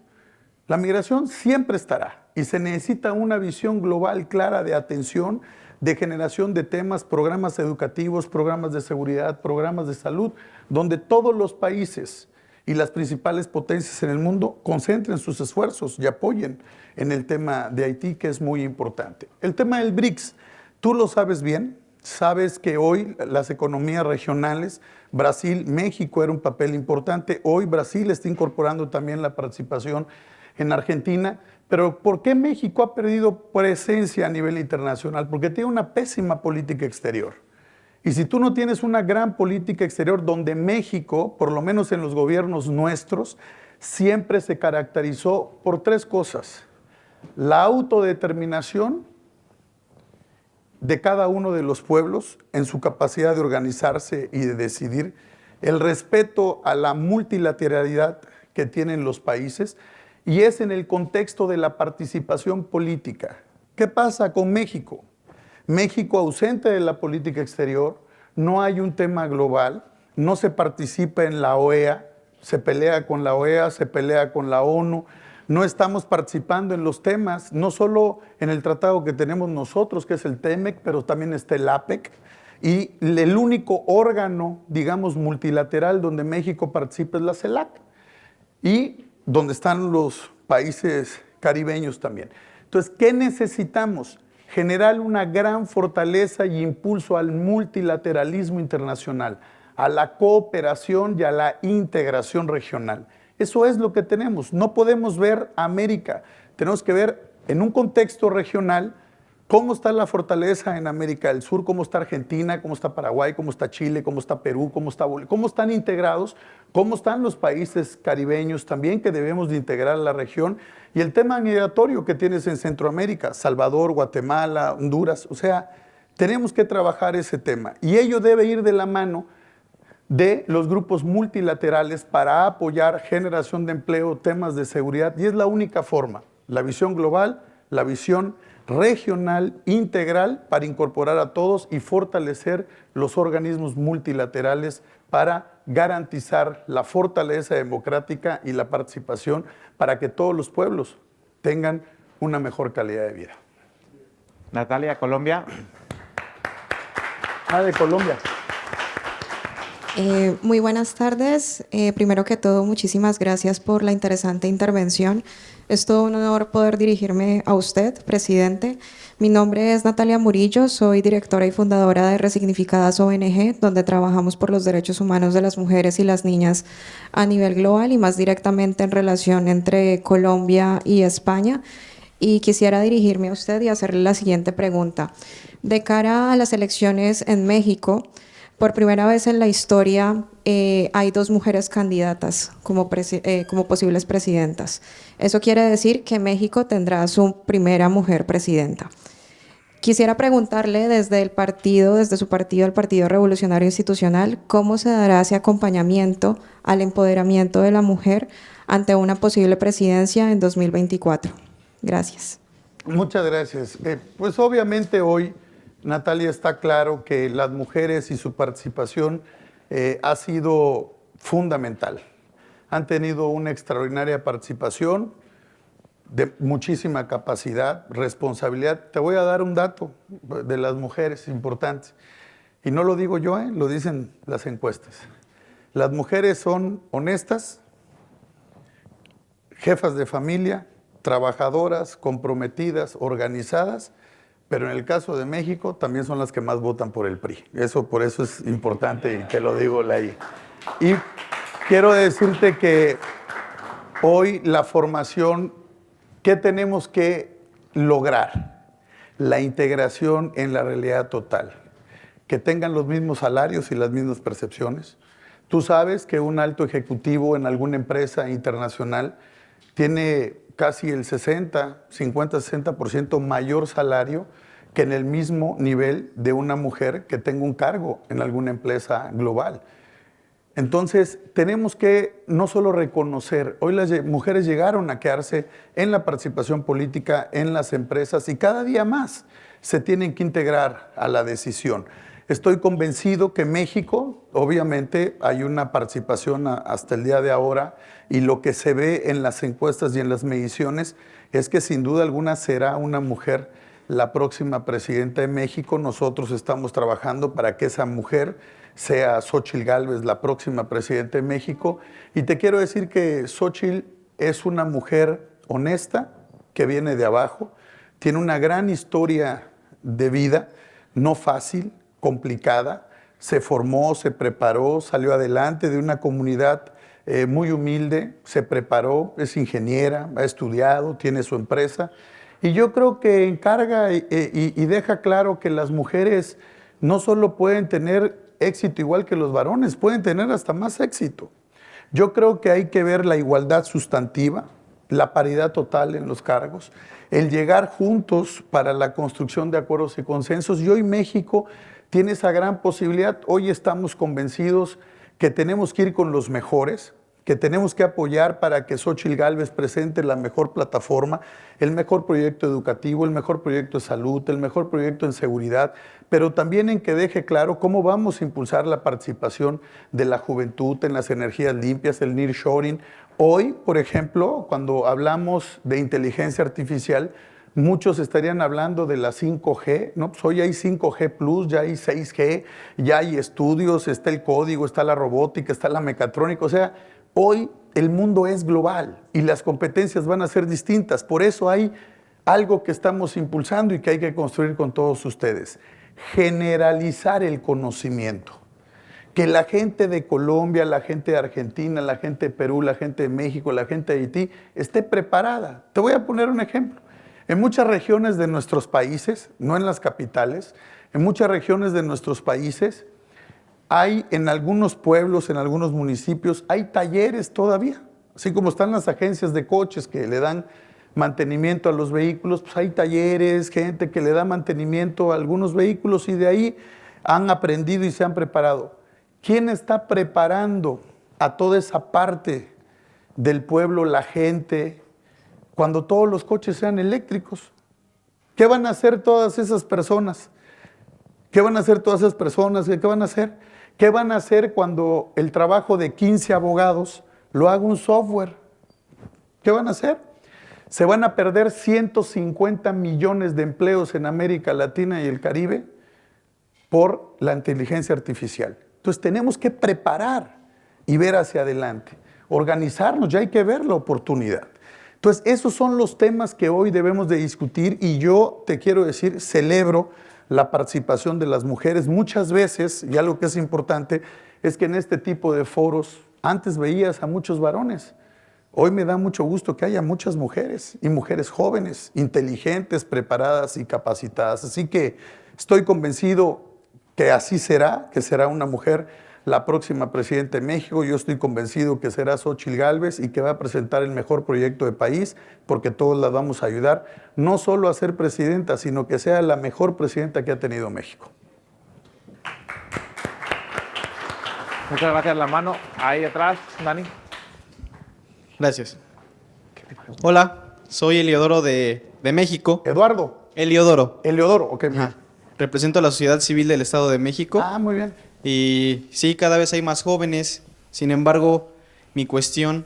La migración siempre estará y se necesita una visión global clara de atención, de generación de temas, programas educativos, programas de seguridad, programas de salud, donde todos los países y las principales potencias en el mundo concentren sus esfuerzos y apoyen en el tema de Haití, que es muy importante. El tema del BRICS, tú lo sabes bien, sabes que hoy las economías regionales, Brasil, México era un papel importante, hoy Brasil está incorporando también la participación en Argentina. Pero ¿por qué México ha perdido presencia a nivel internacional? Porque tiene una pésima política exterior. Y si tú no tienes una gran política exterior donde México, por lo menos en los gobiernos nuestros, siempre se caracterizó por tres cosas: la autodeterminación de cada uno de los pueblos en su capacidad de organizarse y de decidir, el respeto a la multilateralidad que tienen los países, y es en el contexto de la participación política. ¿Qué pasa con México? México ausente de la política exterior, no hay un tema global, no se participa en la OEA, se pelea con la OEA, se pelea con la ONU, no estamos participando en los temas, no solo en el tratado que tenemos nosotros, que es el TEMEC, pero también está el APEC, y el único órgano, digamos, multilateral donde México participa es la CELAC, y donde están los países caribeños también. Entonces, ¿qué necesitamos? Generar una gran fortaleza y impulso al multilateralismo internacional, a la cooperación y a la integración regional. Eso es lo que tenemos. No podemos ver América, tenemos que ver en un contexto regional cómo está la fortaleza en América del Sur, cómo está Argentina, cómo está Paraguay, cómo está Chile, cómo está Perú, cómo está Bolivia, cómo están integrados, cómo están los países caribeños también que debemos de integrar a la región, y el tema migratorio que tienes en Centroamérica, Salvador, Guatemala, Honduras. O sea, tenemos que trabajar ese tema y ello debe ir de la mano de los grupos multilaterales para apoyar generación de empleo, temas de seguridad, y es la única forma, la visión global, la visión regional, integral, para incorporar a todos y fortalecer los organismos multilaterales para garantizar la fortaleza democrática y la participación para que todos los pueblos tengan una mejor calidad de vida. Natalia, Colombia. De Colombia. Muy buenas tardes. Primero que todo, muchísimas gracias por la interesante intervención. Es todo un honor poder dirigirme a usted, presidente. Mi nombre es Natalia Murillo, soy directora y fundadora de Resignificadas ONG, donde trabajamos por los derechos humanos de las mujeres y las niñas a nivel global y más directamente en relación entre Colombia y España. Y quisiera dirigirme a usted y hacerle la siguiente pregunta. De cara a las elecciones en México, por primera vez en la historia hay 2 mujeres candidatas como posibles presidentas. Eso quiere decir que México tendrá su primera mujer presidenta. Quisiera preguntarle desde su partido, el Partido Revolucionario Institucional, ¿cómo se dará ese acompañamiento al empoderamiento de la mujer ante una posible presidencia en 2024? Gracias. Muchas gracias. Pues obviamente hoy, Natalia, está claro que las mujeres y su participación ha sido fundamental. Han tenido una extraordinaria participación, de muchísima capacidad, responsabilidad. Te voy a dar un dato de las mujeres importante. Y no lo digo yo, lo dicen las encuestas. Las mujeres son honestas, jefas de familia, trabajadoras, comprometidas, organizadas, pero en el caso de México también son las que más votan por el PRI. Por eso es importante y te lo digo, Lai. Y quiero decirte que hoy la formación, ¿qué tenemos que lograr? La integración en la realidad total. Que tengan los mismos salarios y las mismas percepciones. Tú sabes que un alto ejecutivo en alguna empresa internacional tiene casi el 50-60% mayor salario que en el mismo nivel de una mujer que tenga un cargo en alguna empresa global. Entonces, tenemos que no solo reconocer, hoy las mujeres llegaron a quedarse en la participación política en las empresas y cada día más se tienen que integrar a la decisión. Estoy convencido que México, obviamente, hay una participación hasta el día de ahora y lo que se ve en las encuestas y en las mediciones es que sin duda alguna será una mujer la próxima presidenta de México. Nosotros estamos trabajando para que esa mujer sea Xóchitl Gálvez la próxima presidenta de México. Y te quiero decir que Xóchitl es una mujer honesta, que viene de abajo, tiene una gran historia de vida, no fácil, complicada, se formó, se preparó, salió adelante de una comunidad muy humilde, se preparó, es ingeniera, ha estudiado, tiene su empresa. Y yo creo que encarga y deja claro que las mujeres no solo pueden tener éxito igual que los varones, pueden tener hasta más éxito. Yo creo que hay que ver la igualdad sustantiva, la paridad total en los cargos, el llegar juntos para la construcción de acuerdos y consensos. Y hoy México tiene esa gran posibilidad. Hoy estamos convencidos que tenemos que ir con los mejores, que tenemos que apoyar para que Xóchitl Gálvez presente la mejor plataforma, el mejor proyecto educativo, el mejor proyecto de salud, el mejor proyecto en seguridad, pero también en que deje claro cómo vamos a impulsar la participación de la juventud en las energías limpias, el nearshoring. Hoy, por ejemplo, cuando hablamos de inteligencia artificial, muchos estarían hablando de la 5G, ¿no? Pues hoy hay 5G+, ya hay 6G, ya hay estudios, está el código, está la robótica, está la mecatrónica. O sea, hoy el mundo es global y las competencias van a ser distintas. Por eso hay algo que estamos impulsando y que hay que construir con todos ustedes. Generalizar el conocimiento. Que la gente de Colombia, la gente de Argentina, la gente de Perú, la gente de México, la gente de Haití esté preparada. Te voy a poner un ejemplo. En muchas regiones de nuestros países, no en las capitales, en muchas regiones de nuestros países, hay en algunos pueblos, en algunos municipios, hay talleres todavía. Así como están las agencias de coches que le dan mantenimiento a los vehículos, pues hay talleres, gente que le da mantenimiento a algunos vehículos y de ahí han aprendido y se han preparado. ¿Quién está preparando a toda esa parte del pueblo, la gente, cuando todos los coches sean eléctricos? ¿Qué van a hacer todas esas personas? ¿Qué van a hacer todas esas personas? ¿Qué van a hacer? ¿Qué van a hacer cuando el trabajo de 15 abogados lo haga un software? ¿Qué van a hacer? Se van a perder 150 millones de empleos en América Latina y el Caribe por la inteligencia artificial. Entonces tenemos que preparar y ver hacia adelante, organizarnos, ya hay que ver la oportunidad. Entonces esos son los temas que hoy debemos de discutir y yo te quiero decir, celebro la participación de las mujeres. Muchas veces, y algo que es importante, es que en este tipo de foros antes veías a muchos varones. Hoy me da mucho gusto que haya muchas mujeres y mujeres jóvenes, inteligentes, preparadas y capacitadas. Así que estoy convencido que así será, que será una mujer la próxima presidenta de México. Yo estoy convencido que será Xóchitl Gálvez y que va a presentar el mejor proyecto de país, porque todos la vamos a ayudar, no solo a ser presidenta, sino que sea la mejor presidenta que ha tenido México. Muchas gracias. La mano ahí atrás, Dani. Gracias. Hola, soy Eliodoro de México. Eduardo. Eliodoro. Eliodoro, ok. Ajá. Represento a la sociedad civil del Estado de México. Ah, muy bien. Y sí, cada vez hay más jóvenes. Sin embargo, mi cuestión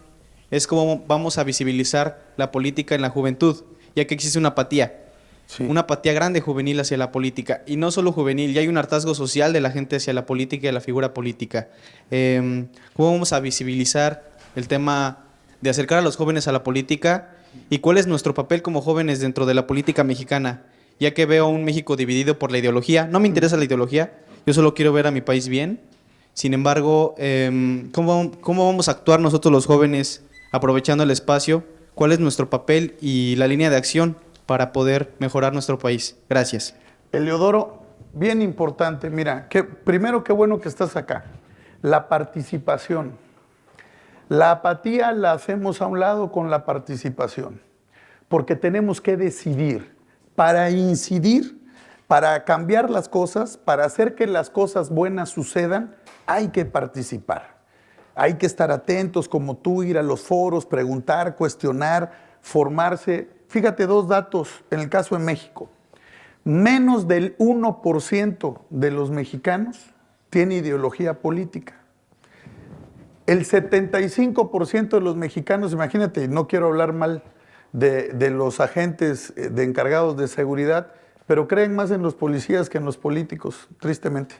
es cómo vamos a visibilizar la política en la juventud, ya que existe una apatía. Sí. Una apatía grande juvenil hacia la política. Y no solo juvenil, ya hay un hartazgo social de la gente hacia la política y a la figura política. ¿Cómo vamos a visibilizar el tema de acercar a los jóvenes a la política? ¿Y cuál es nuestro papel como jóvenes dentro de la política mexicana? ya que veo un México dividido por la ideología. No me interesa la ideología, yo solo quiero ver a mi país bien. Sin embargo, ¿cómo vamos a actuar nosotros los jóvenes aprovechando el espacio? ¿Cuál es nuestro papel y la línea de acción para poder mejorar nuestro país? Gracias. Eleodoro, bien importante, mira, primero qué bueno que estás acá. La participación. La apatía la hacemos a un lado con la participación, porque tenemos que decidir. Para incidir, para cambiar las cosas, para hacer que las cosas buenas sucedan, hay que participar. Hay que estar atentos como tú, ir a los foros, preguntar, cuestionar, formarse. Fíjate, 2 datos en el caso de México. Menos del 1% de los mexicanos tiene ideología política. El 75% de los mexicanos, imagínate, no quiero hablar mal de los agentes de encargados de seguridad, pero creen más en los policías que en los políticos, tristemente.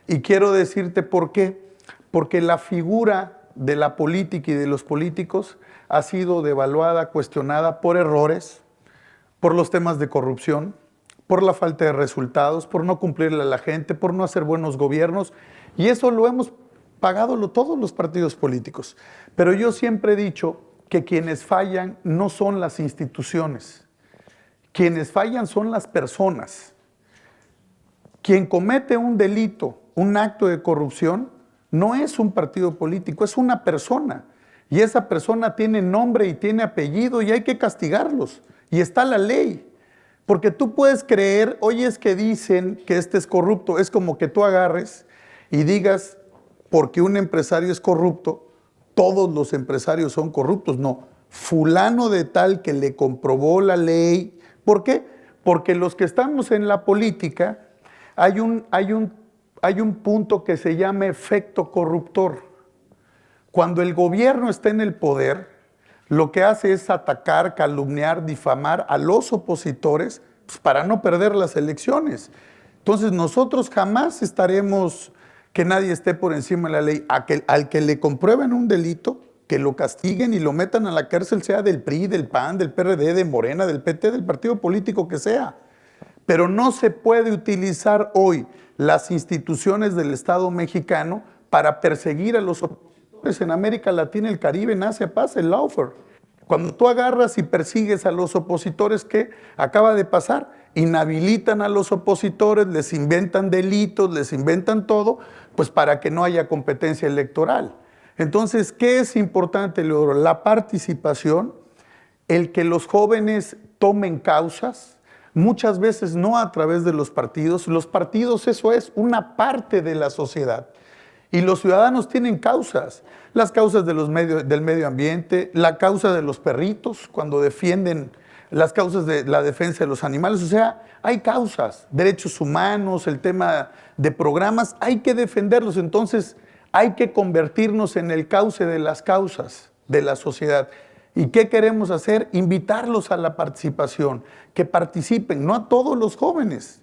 Y quiero decirte por qué. Porque la figura de la política y de los políticos ha sido devaluada, cuestionada por errores, por los temas de corrupción, por la falta de resultados, por no cumplirle a la gente, por no hacer buenos gobiernos. Y eso lo hemos pagado todos los partidos políticos. Pero yo siempre he dicho que quienes fallan no son las instituciones. Quienes fallan son las personas. Quien comete un delito, un acto de corrupción, no es un partido político, es una persona. Y esa persona tiene nombre y tiene apellido y hay que castigarlos. Y está la ley. Porque tú puedes creer, oye, es que dicen que este es corrupto. Es como que tú agarres y digas, porque un empresario es corrupto, todos los empresarios son corruptos. No, fulano de tal que le comprobó la ley. ¿Por qué? Porque los que estamos en la política, hay un punto que se llama efecto corruptor. Cuando el gobierno está en el poder, lo que hace es atacar, calumniar, difamar a los opositores, pues, para no perder las elecciones. Entonces nosotros jamás estaremos que nadie esté por encima de la ley. Al que le comprueben un delito, que lo castiguen y lo metan a la cárcel, sea del PRI, del PAN, del PRD, de Morena, del PT, del partido político que sea. Pero no se puede utilizar hoy las instituciones del Estado mexicano para perseguir a los opositores. En América Latina, el Caribe, en Asia pasa el lawfare. Cuando tú agarras y persigues a los opositores, ¿qué acaba de pasar? Inhabilitan a los opositores, les inventan delitos, les inventan todo, pues para que no haya competencia electoral. Entonces, ¿qué es importante, Leodoro? La participación, el que los jóvenes tomen causas, muchas veces no a través de los partidos. Los partidos, eso es una parte de la sociedad. Y los ciudadanos tienen causas. Las causas de del medio ambiente, la causa de los perritos, cuando defienden las causas de la defensa de los animales. O sea, hay causas, derechos humanos, el tema de programas, hay que defenderlos. Entonces, hay que convertirnos en el cauce de las causas de la sociedad. ¿Y qué queremos hacer? Invitarlos a la participación, que participen, no a todos los jóvenes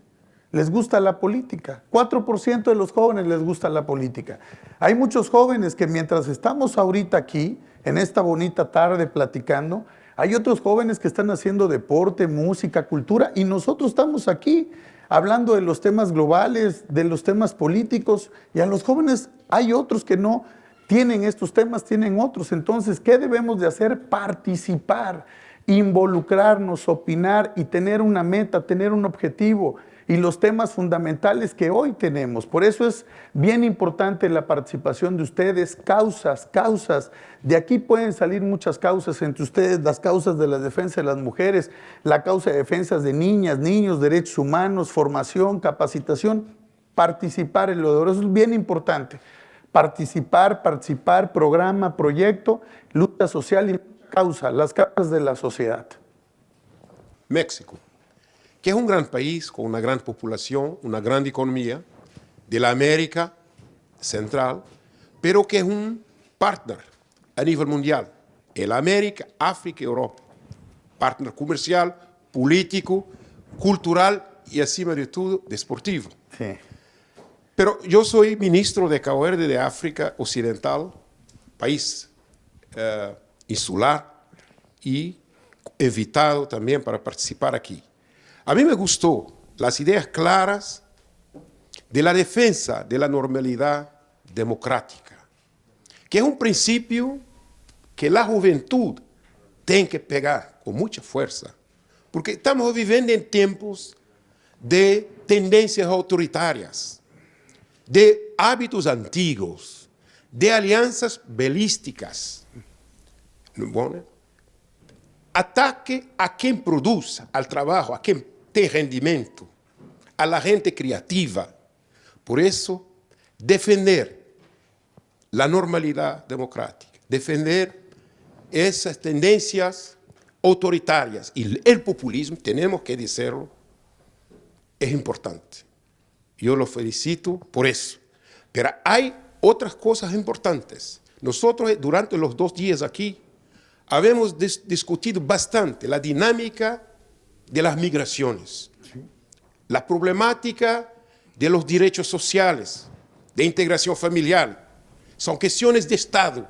les gusta la política, 4% de los jóvenes les gusta la política. Hay muchos jóvenes que mientras estamos ahorita aquí, en esta bonita tarde platicando, hay otros jóvenes que están haciendo deporte, música, cultura, y nosotros estamos aquí hablando de los temas globales, de los temas políticos, y a los jóvenes hay otros que no tienen estos temas, tienen otros. Entonces, ¿qué debemos de hacer? Participar, involucrarnos, opinar y tener una meta, tener un objetivo y los temas fundamentales que hoy tenemos. Por eso es bien importante la participación de ustedes, causas. De aquí pueden salir muchas causas entre ustedes, las causas de la defensa de las mujeres, la causa de defensa de niñas, niños, derechos humanos, formación, capacitación, participar en lo de eso es bien importante. Participar, programa, proyecto, lucha social y causa, las causas de la sociedad. México, que es un gran país con una gran población, una gran economía de la América Central, pero que es un partner a nivel mundial, en América, África y Europa. Partner comercial, político, cultural y, acima de todo, deportivo. Sí. Pero yo soy ministro de Cabo Verde de África Occidental, país insular, y invitado también para participar aquí. A mí me gustó las ideas claras de la defensa de la normalidad democrática, que es un principio que la juventud tiene que pegar con mucha fuerza, porque estamos viviendo en tiempos de tendencias autoritarias, de hábitos antiguos, de alianzas belísticas. Bueno, ataque a quien produce, al trabajo, a quien tiene rendimiento, a la gente creativa. Por eso, defender la normalidad democrática, defender esas tendencias autoritarias y el populismo, tenemos que decirlo, es importante. Yo lo felicito por eso. Pero hay otras cosas importantes. Nosotros, durante los 2 días aquí, habíamos discutido bastante la dinámica de las migraciones, la problemática de los derechos sociales, de integración familiar. Son cuestiones de Estado,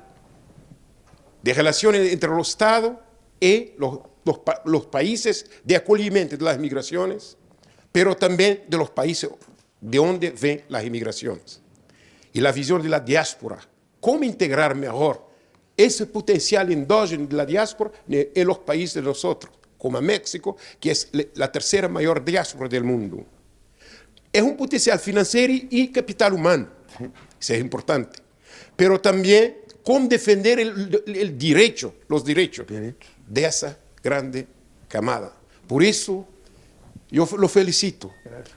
de relaciones entre los Estados y los países de acogimiento de las migraciones, pero también de los países de donde ven las inmigraciones. Y la visión de la diáspora, cómo integrar mejor ese potencial endógeno de la diáspora en los países de nosotros, como México, que es la tercera mayor diáspora del mundo. Es un potencial financiero y capital humano, eso es importante. Pero también cómo defender el derecho, los derechos de esa grande camada. Por eso yo lo felicito,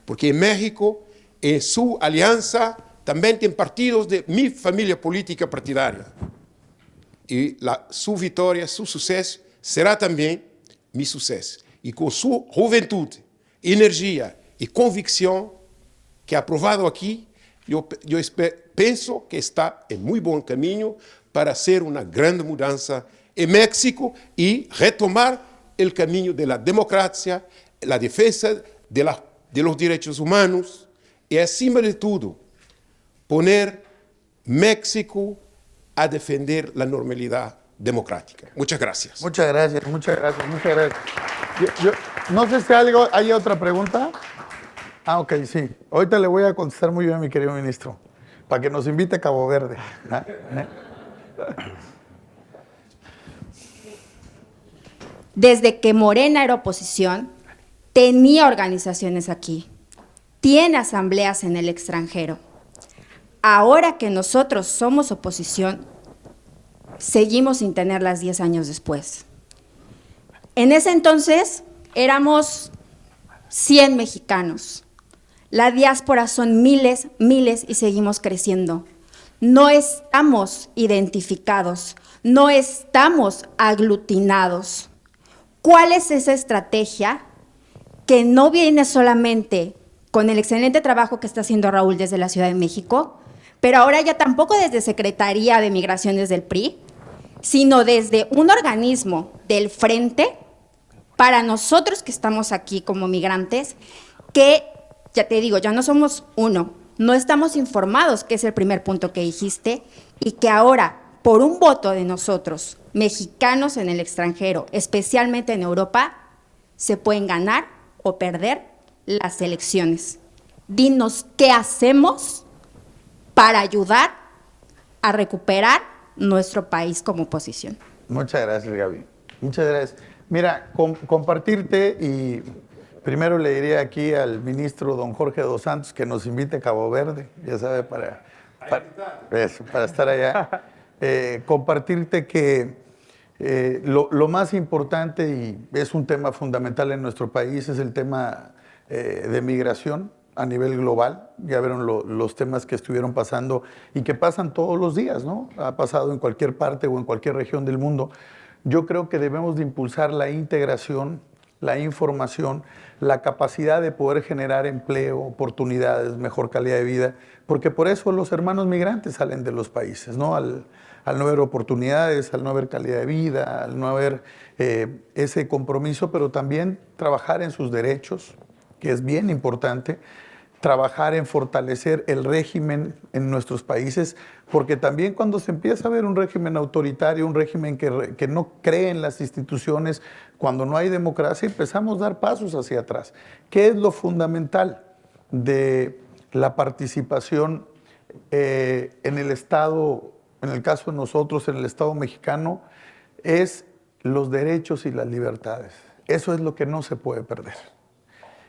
porque en México, en su alianza, también tiene partidos de mi familia política partidaria. Y su victoria, su suceso, será también mi suceso. Y con su juventud, energía y convicción que ha aprobado aquí, yo pienso que está en muy buen camino para hacer una gran mudanza en México y retomar el camino de la democracia, la defensa de los derechos humanos y, acima de todo, poner México a defender la normalidad democrática. Muchas gracias. Muchas gracias, muchas gracias, muchas gracias. No sé si hay otra pregunta. Ah, ok, sí. Ahorita le voy a contestar muy bien, mi querido ministro, para que nos invite a Cabo Verde. Desde que Morena era oposición, tenía organizaciones aquí, tiene asambleas en el extranjero. Ahora que nosotros somos oposición, seguimos sin tenerlas 10 años después. En ese entonces éramos 100 mexicanos. La diáspora son miles, miles y seguimos creciendo. No estamos identificados, no estamos aglutinados. ¿Cuál es esa estrategia que no viene solamente con el excelente trabajo que está haciendo Raúl desde la Ciudad de México, pero ahora ya tampoco desde Secretaría de Migraciones del PRI, sino desde un organismo del Frente para nosotros que estamos aquí como migrantes, que, ya te digo, ya no somos uno, no estamos informados, que es el primer punto que dijiste, y que ahora, por un voto de nosotros, mexicanos en el extranjero, especialmente en Europa, se pueden ganar o perder las elecciones. Dinos qué hacemos para ayudar a recuperar nuestro país como oposición. Muchas gracias, Gaby. Muchas gracias. Mira, compartirte y primero le diría aquí al ministro don Jorge dos Santos que nos invite a Cabo Verde, ya sabe, para estar allá. Compartirte que lo más importante, y es un tema fundamental en nuestro país, es el tema de migración a nivel global. Ya vieron los temas que estuvieron pasando y que pasan todos los días, ¿no? Ha pasado en cualquier parte o en cualquier región del mundo. Yo creo que debemos de impulsar la integración, la información, la capacidad de poder generar empleo, oportunidades, mejor calidad de vida, porque por eso los hermanos migrantes salen de los países, ¿no? Al no haber oportunidades, al no haber calidad de vida, al no haber ese compromiso, pero también trabajar en sus derechos, que es bien importante. trabajar en fortalecer el régimen en nuestros países, porque también cuando se empieza a ver un régimen autoritario, un régimen que no cree en las instituciones, cuando no hay democracia, empezamos a dar pasos hacia atrás. ¿Qué es lo fundamental de la participación en el Estado, en el caso de nosotros, en el Estado mexicano? Es los derechos y las libertades. Eso es lo que no se puede perder.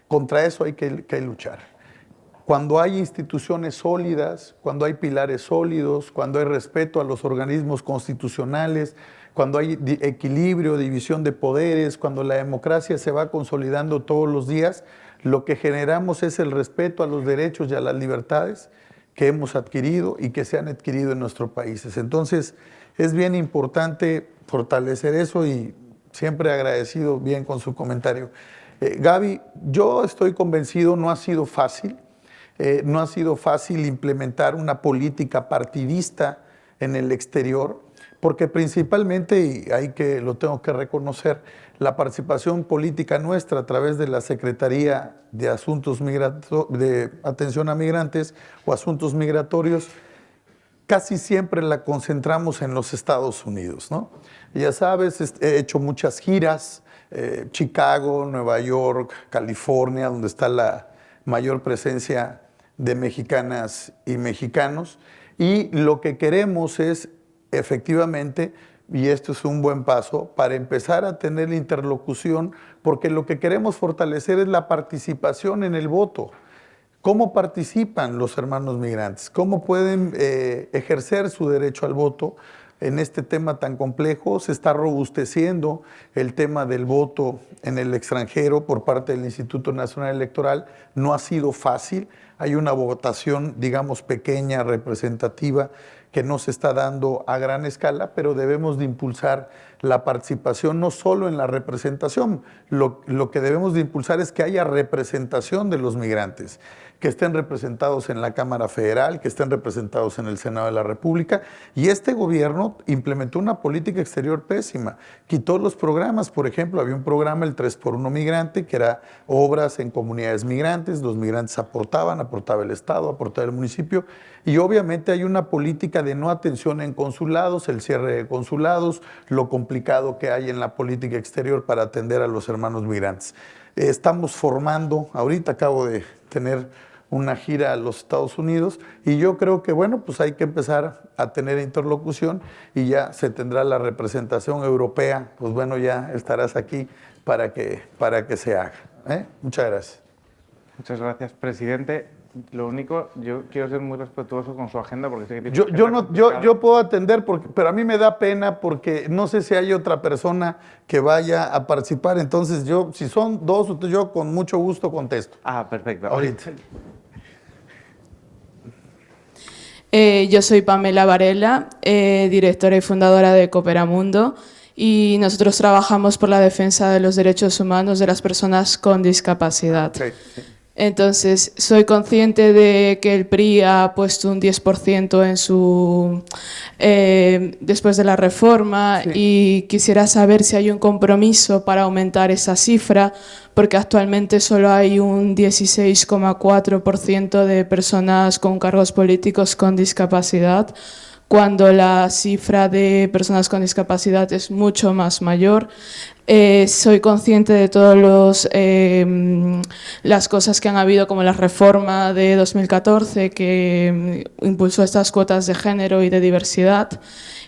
Contra eso hay que luchar. Cuando hay instituciones sólidas, cuando hay pilares sólidos, cuando hay respeto a los organismos constitucionales, cuando hay equilibrio, división de poderes, cuando la democracia se va consolidando todos los días, lo que generamos es el respeto a los derechos y a las libertades que hemos adquirido y que se han adquirido en nuestros países. Entonces, es bien importante fortalecer eso y siempre agradecido bien con su comentario. Gaby, yo estoy convencido, no ha sido fácil. No ha sido fácil implementar una política partidista en el exterior, porque principalmente, y lo tengo que reconocer, la participación política nuestra a través de la Secretaría de Atención a Migrantes o Asuntos Migratorios, casi siempre la concentramos en los Estados Unidos, ¿no? Ya sabes, he hecho muchas giras, Chicago, Nueva York, California, donde está la mayor presencia de mexicanas y mexicanos, y lo que queremos es efectivamente, y esto es un buen paso, para empezar a tener interlocución, porque lo que queremos fortalecer es la participación en el voto. ¿Cómo participan los hermanos migrantes? ¿Cómo pueden ejercer su derecho al voto en este tema tan complejo? Se está robusteciendo el tema del voto en el extranjero por parte del Instituto Nacional Electoral. No ha sido fácil. Hay una votación, digamos, pequeña, representativa, que no se está dando a gran escala, pero debemos de impulsar la participación no solo en la representación. Lo que debemos de impulsar es que haya representación de los migrantes, que estén representados en la Cámara Federal, que estén representados en el Senado de la República. Y este gobierno implementó una política exterior pésima. Quitó los programas, por ejemplo, había un programa, el 3x1 Migrante, que era obras en comunidades migrantes, los migrantes aportaba el Estado, aportaba el municipio, y obviamente hay una política de no atención en consulados, el cierre de consulados, lo complicado que hay en la política exterior para atender a los hermanos migrantes. Estamos formando, ahorita acabo de tener una gira a los Estados Unidos y yo creo que, bueno, pues hay que empezar a tener interlocución y ya se tendrá la representación europea, pues bueno, ya estarás aquí para que se haga. Muchas gracias. Muchas gracias, presidente. Lo único, yo quiero ser muy respetuoso con su agenda porque sé que tiene yo puedo atender, pero a mí me da pena porque no sé si hay otra persona que vaya a participar, entonces si son dos, yo con mucho gusto contesto. Ah, perfecto. Ahorita. Yo soy Pamela Varela, directora y fundadora de Cooperamundo, y nosotros trabajamos por la defensa de los derechos humanos de las personas con discapacidad. Sí. Entonces, soy consciente de que el PRI ha puesto un 10% en su después de la reforma, sí. Y quisiera saber si hay un compromiso para aumentar esa cifra, porque actualmente solo hay un 16,4% de personas con cargos políticos con discapacidad, cuando la cifra de personas con discapacidad es mucho más mayor. Soy consciente de todas las cosas que han habido, como la reforma de 2014 que impulsó estas cuotas de género y de diversidad,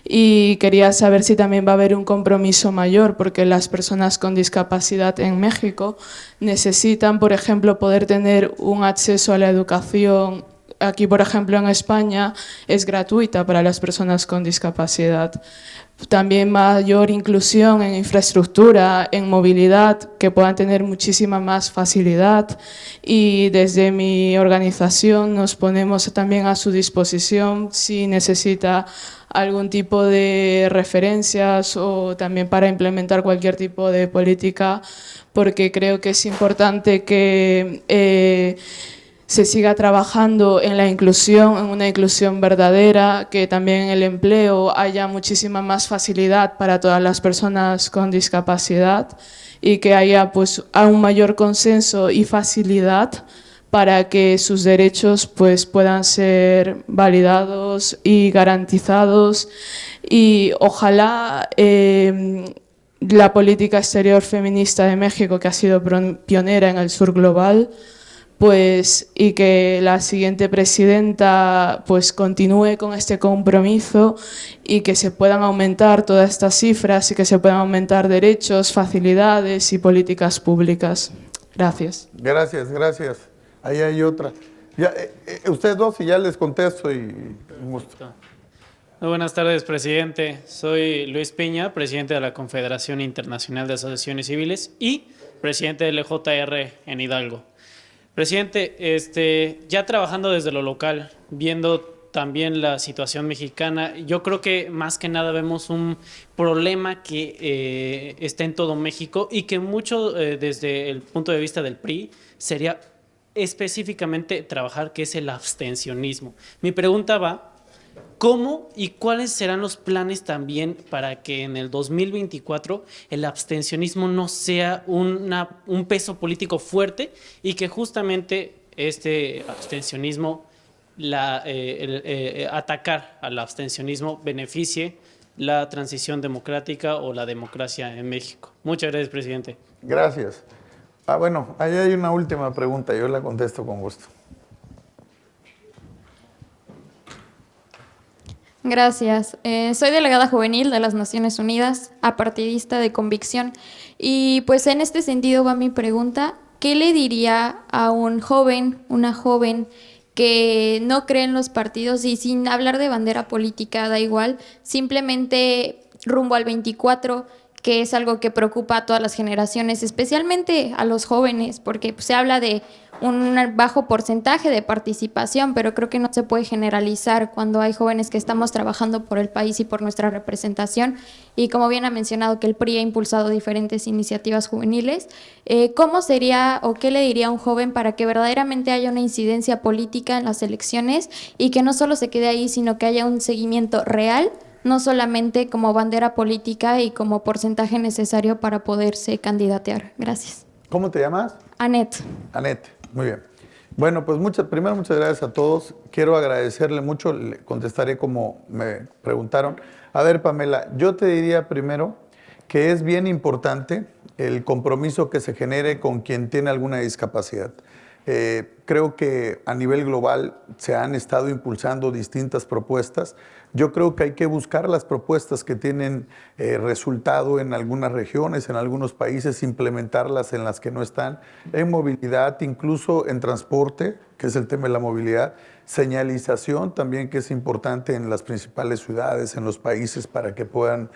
y quería saber si también va a haber un compromiso mayor, porque las personas con discapacidad en México necesitan, por ejemplo, poder tener un acceso a la educación. Aquí, por ejemplo, en España es gratuita para las personas con discapacidad. También mayor inclusión en infraestructura, en movilidad, que puedan tener muchísima más facilidad. Y desde mi organización nos ponemos también a su disposición si necesita algún tipo de referencias o también para implementar cualquier tipo de política, porque creo que es importante que se siga trabajando en la inclusión, en una inclusión verdadera, que también en el empleo haya muchísima más facilidad para todas las personas con discapacidad y que haya pues un mayor consenso y facilidad para que sus derechos pues, puedan ser validados y garantizados. Y ojalá la política exterior feminista de México, que ha sido pionera en el sur global, pues, y que la siguiente presidenta pues, continúe con este compromiso y que se puedan aumentar todas estas cifras y que se puedan aumentar derechos, facilidades y políticas públicas. Gracias. Gracias, gracias. Ahí hay otra. Ya, ustedes dos y ya les contesto y un gusto. Muy buenas tardes, presidente. Soy Luis Piña, presidente de la Confederación Internacional de Asociaciones Civiles y presidente del EJR en Hidalgo. Presidente, ya trabajando desde lo local, viendo también la situación mexicana, yo creo que más que nada vemos un problema que está en todo México y que mucho desde el punto de vista del PRI sería específicamente trabajar, que es el abstencionismo. Mi pregunta va: ¿cómo y cuáles serán los planes también para que en el 2024 el abstencionismo no sea un peso político fuerte y que justamente este abstencionismo, atacar al abstencionismo, beneficie la transición democrática o la democracia en México? Muchas gracias, presidente. Gracias. Bueno, ahí hay una última pregunta, yo la contesto con gusto. Gracias. Soy delegada juvenil de las Naciones Unidas, apartidista de convicción. Y pues en este sentido va mi pregunta: ¿qué le diría a un joven, una joven que no cree en los partidos y sin hablar de bandera política, da igual, simplemente rumbo al 24, que es algo que preocupa a todas las generaciones, especialmente a los jóvenes, porque pues, se habla de un bajo porcentaje de participación, pero creo que no se puede generalizar cuando hay jóvenes que estamos trabajando por el país y por nuestra representación? Y como bien ha mencionado que el PRI ha impulsado diferentes iniciativas juveniles, ¿cómo sería o qué le diría a un joven para que verdaderamente haya una incidencia política en las elecciones y que no solo se quede ahí, sino que haya un seguimiento real, no solamente como bandera política y como porcentaje necesario para poderse candidatear? Gracias. ¿Cómo te llamas? Anet. Anet, muy bien. Bueno, pues primero muchas gracias a todos. Quiero agradecerle mucho, le contestaré como me preguntaron. A ver, Pamela, yo te diría primero que es bien importante el compromiso que se genere con quien tiene alguna discapacidad. Creo que a nivel global se han estado impulsando distintas propuestas. Yo creo que hay que buscar las propuestas que tienen resultado en algunas regiones, en algunos países, implementarlas en las que no están, en movilidad, incluso en transporte, que es el tema de la movilidad, señalización también, que es importante en las principales ciudades, en los países, para que puedan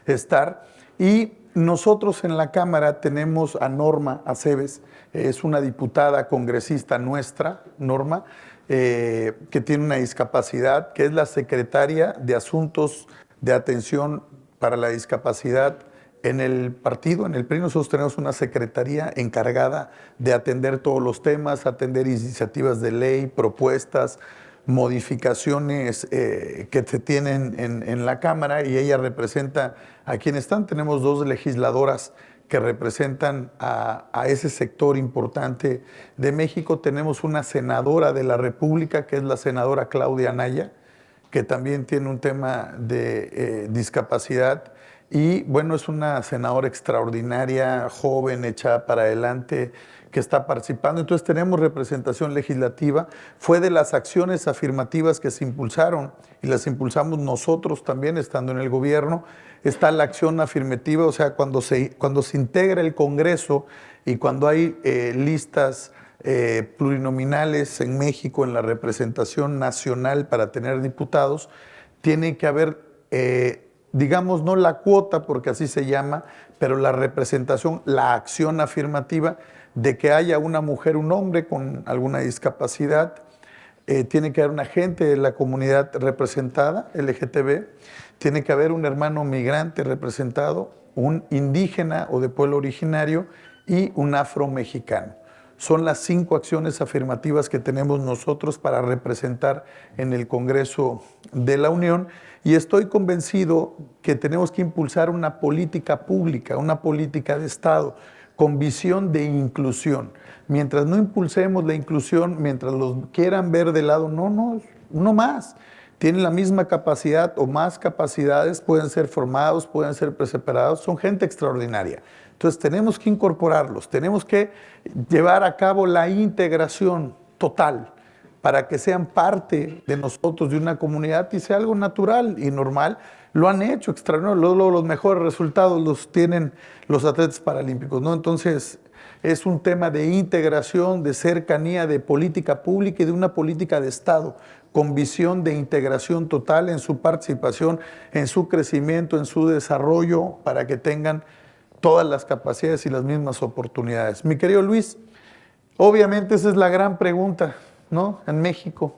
estar. Y nosotros en la Cámara tenemos a Norma Aceves, es una diputada congresista nuestra, Norma, que tiene una discapacidad, que es la secretaria de Asuntos de Atención para la Discapacidad en el partido, en el PRI. Nosotros tenemos una secretaría encargada de atender todos los temas, atender iniciativas de ley, propuestas, modificaciones que se tienen en la Cámara, y ella representa a quienes están. Tenemos dos legisladoras que representan a ese sector importante de México. Tenemos una senadora de la República, que es la senadora Claudia Anaya, que también tiene un tema de discapacidad. Y bueno, es una senadora extraordinaria, joven, echada para adelante, que está participando. Entonces tenemos representación legislativa. Fue de las acciones afirmativas que se impulsaron, y las impulsamos nosotros también estando en el gobierno. Está la acción afirmativa, o sea, cuando se integra el Congreso y cuando hay listas plurinominales en México en la representación nacional para tener diputados, tiene que haber, digamos, no la cuota, porque así se llama, pero la representación, la acción afirmativa de que haya una mujer, un hombre con alguna discapacidad. Tiene que haber una gente de la comunidad representada, LGTB, tiene que haber un hermano migrante representado, un indígena o de pueblo originario y un afromexicano. Son las 5 acciones afirmativas que tenemos nosotros para representar en el Congreso de la Unión, y estoy convencido que tenemos que impulsar una política pública, una política de Estado, con visión de inclusión. Mientras no impulsemos la inclusión, mientras los quieran ver de lado, no, uno más. Tienen la misma capacidad o más capacidades, pueden ser formados, pueden ser preparados, son gente extraordinaria. Entonces tenemos que incorporarlos, tenemos que llevar a cabo la integración total para que sean parte de nosotros, de una comunidad, y sea algo natural y normal. Lo han hecho extraordinario, los mejores resultados los tienen los atletas paralímpicos, ¿no? Entonces es un tema de integración, de cercanía, de política pública y de una política de Estado con visión de integración total en su participación, en su crecimiento, en su desarrollo, para que tengan todas las capacidades y las mismas oportunidades. Mi querido Luis, obviamente esa es la gran pregunta, ¿no? En México,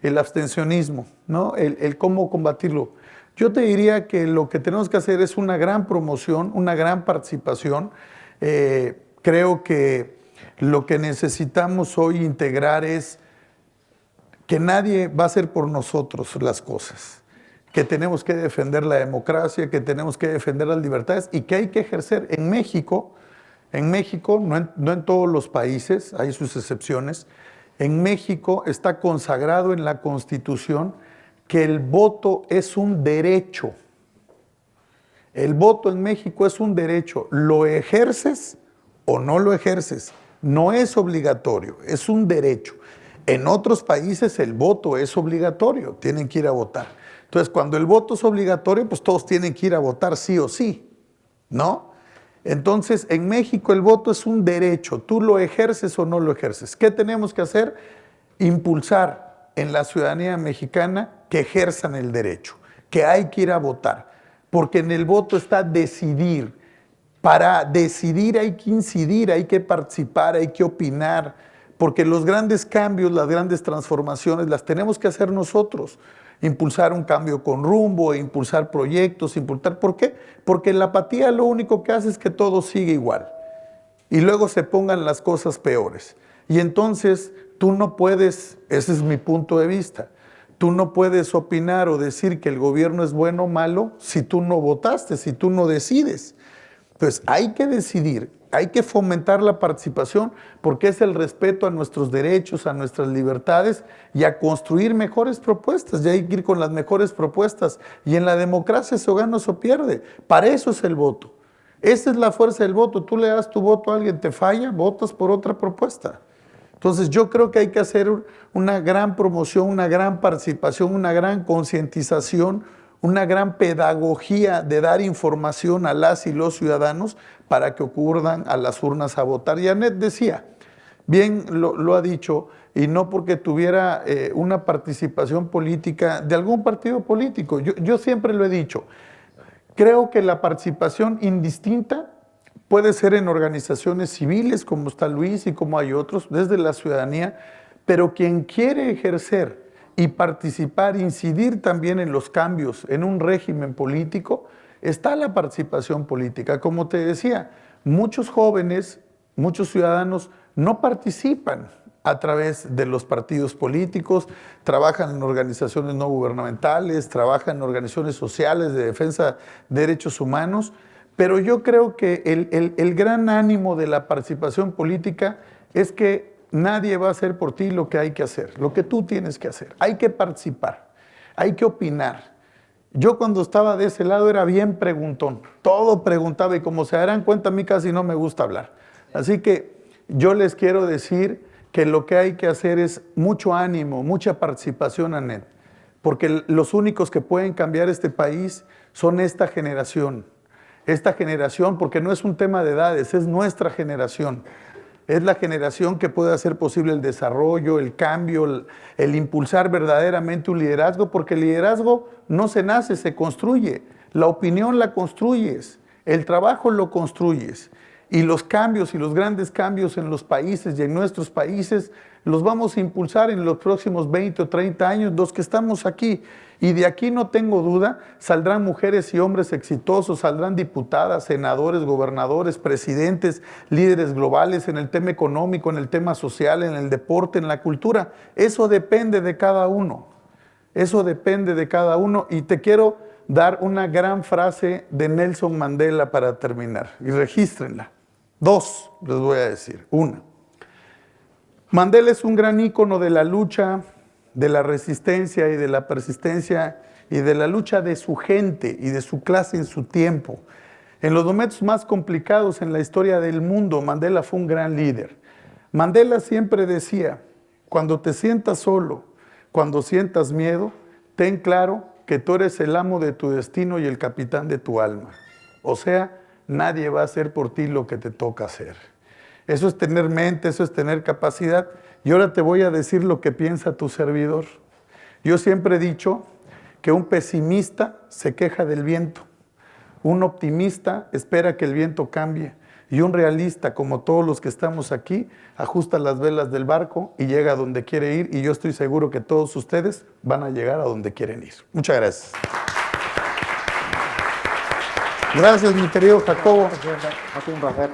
el abstencionismo, ¿no? El cómo combatirlo. Yo te diría que lo que tenemos que hacer es una gran promoción, una gran participación. Creo que lo que necesitamos hoy integrar es que nadie va a hacer por nosotros las cosas, que tenemos que defender la democracia, que tenemos que defender las libertades y que hay que ejercer. En México, no en todos los países, hay sus excepciones, en México está consagrado en la Constitución que el voto es un derecho. El voto en México es un derecho. ¿Lo ejerces o no lo ejerces? No es obligatorio, es un derecho. En otros países el voto es obligatorio, tienen que ir a votar. Entonces, cuando el voto es obligatorio, pues todos tienen que ir a votar sí o sí, ¿no? Entonces, en México el voto es un derecho, tú lo ejerces o no lo ejerces. ¿Qué tenemos que hacer? Impulsar en la ciudadanía mexicana que ejerzan el derecho, que hay que ir a votar, porque en el voto está decidir. Para decidir hay que incidir, hay que participar, hay que opinar, porque los grandes cambios, las grandes transformaciones las tenemos que hacer nosotros. Impulsar un cambio con rumbo, impulsar proyectos, ¿por qué? Porque la apatía lo único que hace es que todo sigue igual y luego se pongan las cosas peores. Y entonces tú no puedes, ese es mi punto de vista, tú no puedes opinar o decir que el gobierno es bueno o malo si tú no votaste, si tú no decides. Entonces hay que decidir, hay que fomentar la participación porque es el respeto a nuestros derechos, a nuestras libertades y a construir mejores propuestas. Y hay que ir con las mejores propuestas. Y en la democracia se gana o se pierde. Para eso es el voto. Esa es la fuerza del voto. Tú le das tu voto a alguien, te falla, votas por otra propuesta. Entonces yo creo que hay que hacer una gran promoción, una gran participación, una gran concientización, una gran pedagogía de dar información a las y los ciudadanos para que ocurran a las urnas a votar. Y Anet decía, bien lo ha dicho, y no porque tuviera una participación política de algún partido político. Yo siempre lo he dicho, creo que la participación indistinta puede ser en organizaciones civiles, como está Luis y como hay otros, desde la ciudadanía, pero quien quiere ejercer y participar, incidir también en los cambios en un régimen político, está la participación política. Como te decía, muchos jóvenes, muchos ciudadanos no participan a través de los partidos políticos, trabajan en organizaciones no gubernamentales, trabajan en organizaciones sociales de defensa de derechos humanos, pero yo creo que el gran ánimo de la participación política es que nadie va a hacer por ti lo que hay que hacer, lo que tú tienes que hacer. Hay que participar, hay que opinar. Yo cuando estaba de ese lado era bien preguntón, todo preguntaba y como se darán cuenta a mí casi no me gusta hablar. Así que yo les quiero decir que lo que hay que hacer es mucho ánimo, mucha participación, Anet, porque los únicos que pueden cambiar este país son esta generación, porque no es un tema de edades, es nuestra generación. Es la generación que puede hacer posible el desarrollo, el cambio, el impulsar verdaderamente un liderazgo, porque el liderazgo no se nace, se construye. La opinión la construyes, el trabajo lo construyes. Y los cambios y los grandes cambios en los países y en nuestros países los vamos a impulsar en los próximos 20 o 30 años, los que estamos aquí. Y de aquí no tengo duda, saldrán mujeres y hombres exitosos, saldrán diputadas, senadores, gobernadores, presidentes, líderes globales en el tema económico, en el tema social, en el deporte, en la cultura. Eso depende de cada uno. Eso depende de cada uno. Y te quiero dar una gran frase de Nelson Mandela para terminar. Y regístrenla. Dos, les voy a decir. Una, Mandela es un gran ícono de la lucha, de la resistencia y de la persistencia y de la lucha de su gente y de su clase en su tiempo. En los momentos más complicados en la historia del mundo, Mandela fue un gran líder. Mandela siempre decía, cuando te sientas solo, cuando sientas miedo, ten claro que tú eres el amo de tu destino y el capitán de tu alma. O sea, nadie va a hacer por ti lo que te toca hacer. Eso es tener mente, eso es tener capacidad. Y ahora te voy a decir lo que piensa tu servidor. Yo siempre he dicho que un pesimista se queja del viento, un optimista espera que el viento cambie y un realista, como todos los que estamos aquí, ajusta las velas del barco y llega a donde quiere ir, y yo estoy seguro que todos ustedes van a llegar a donde quieren ir. Muchas gracias. Gracias, mi querido Jacobo. Ha sido un placer.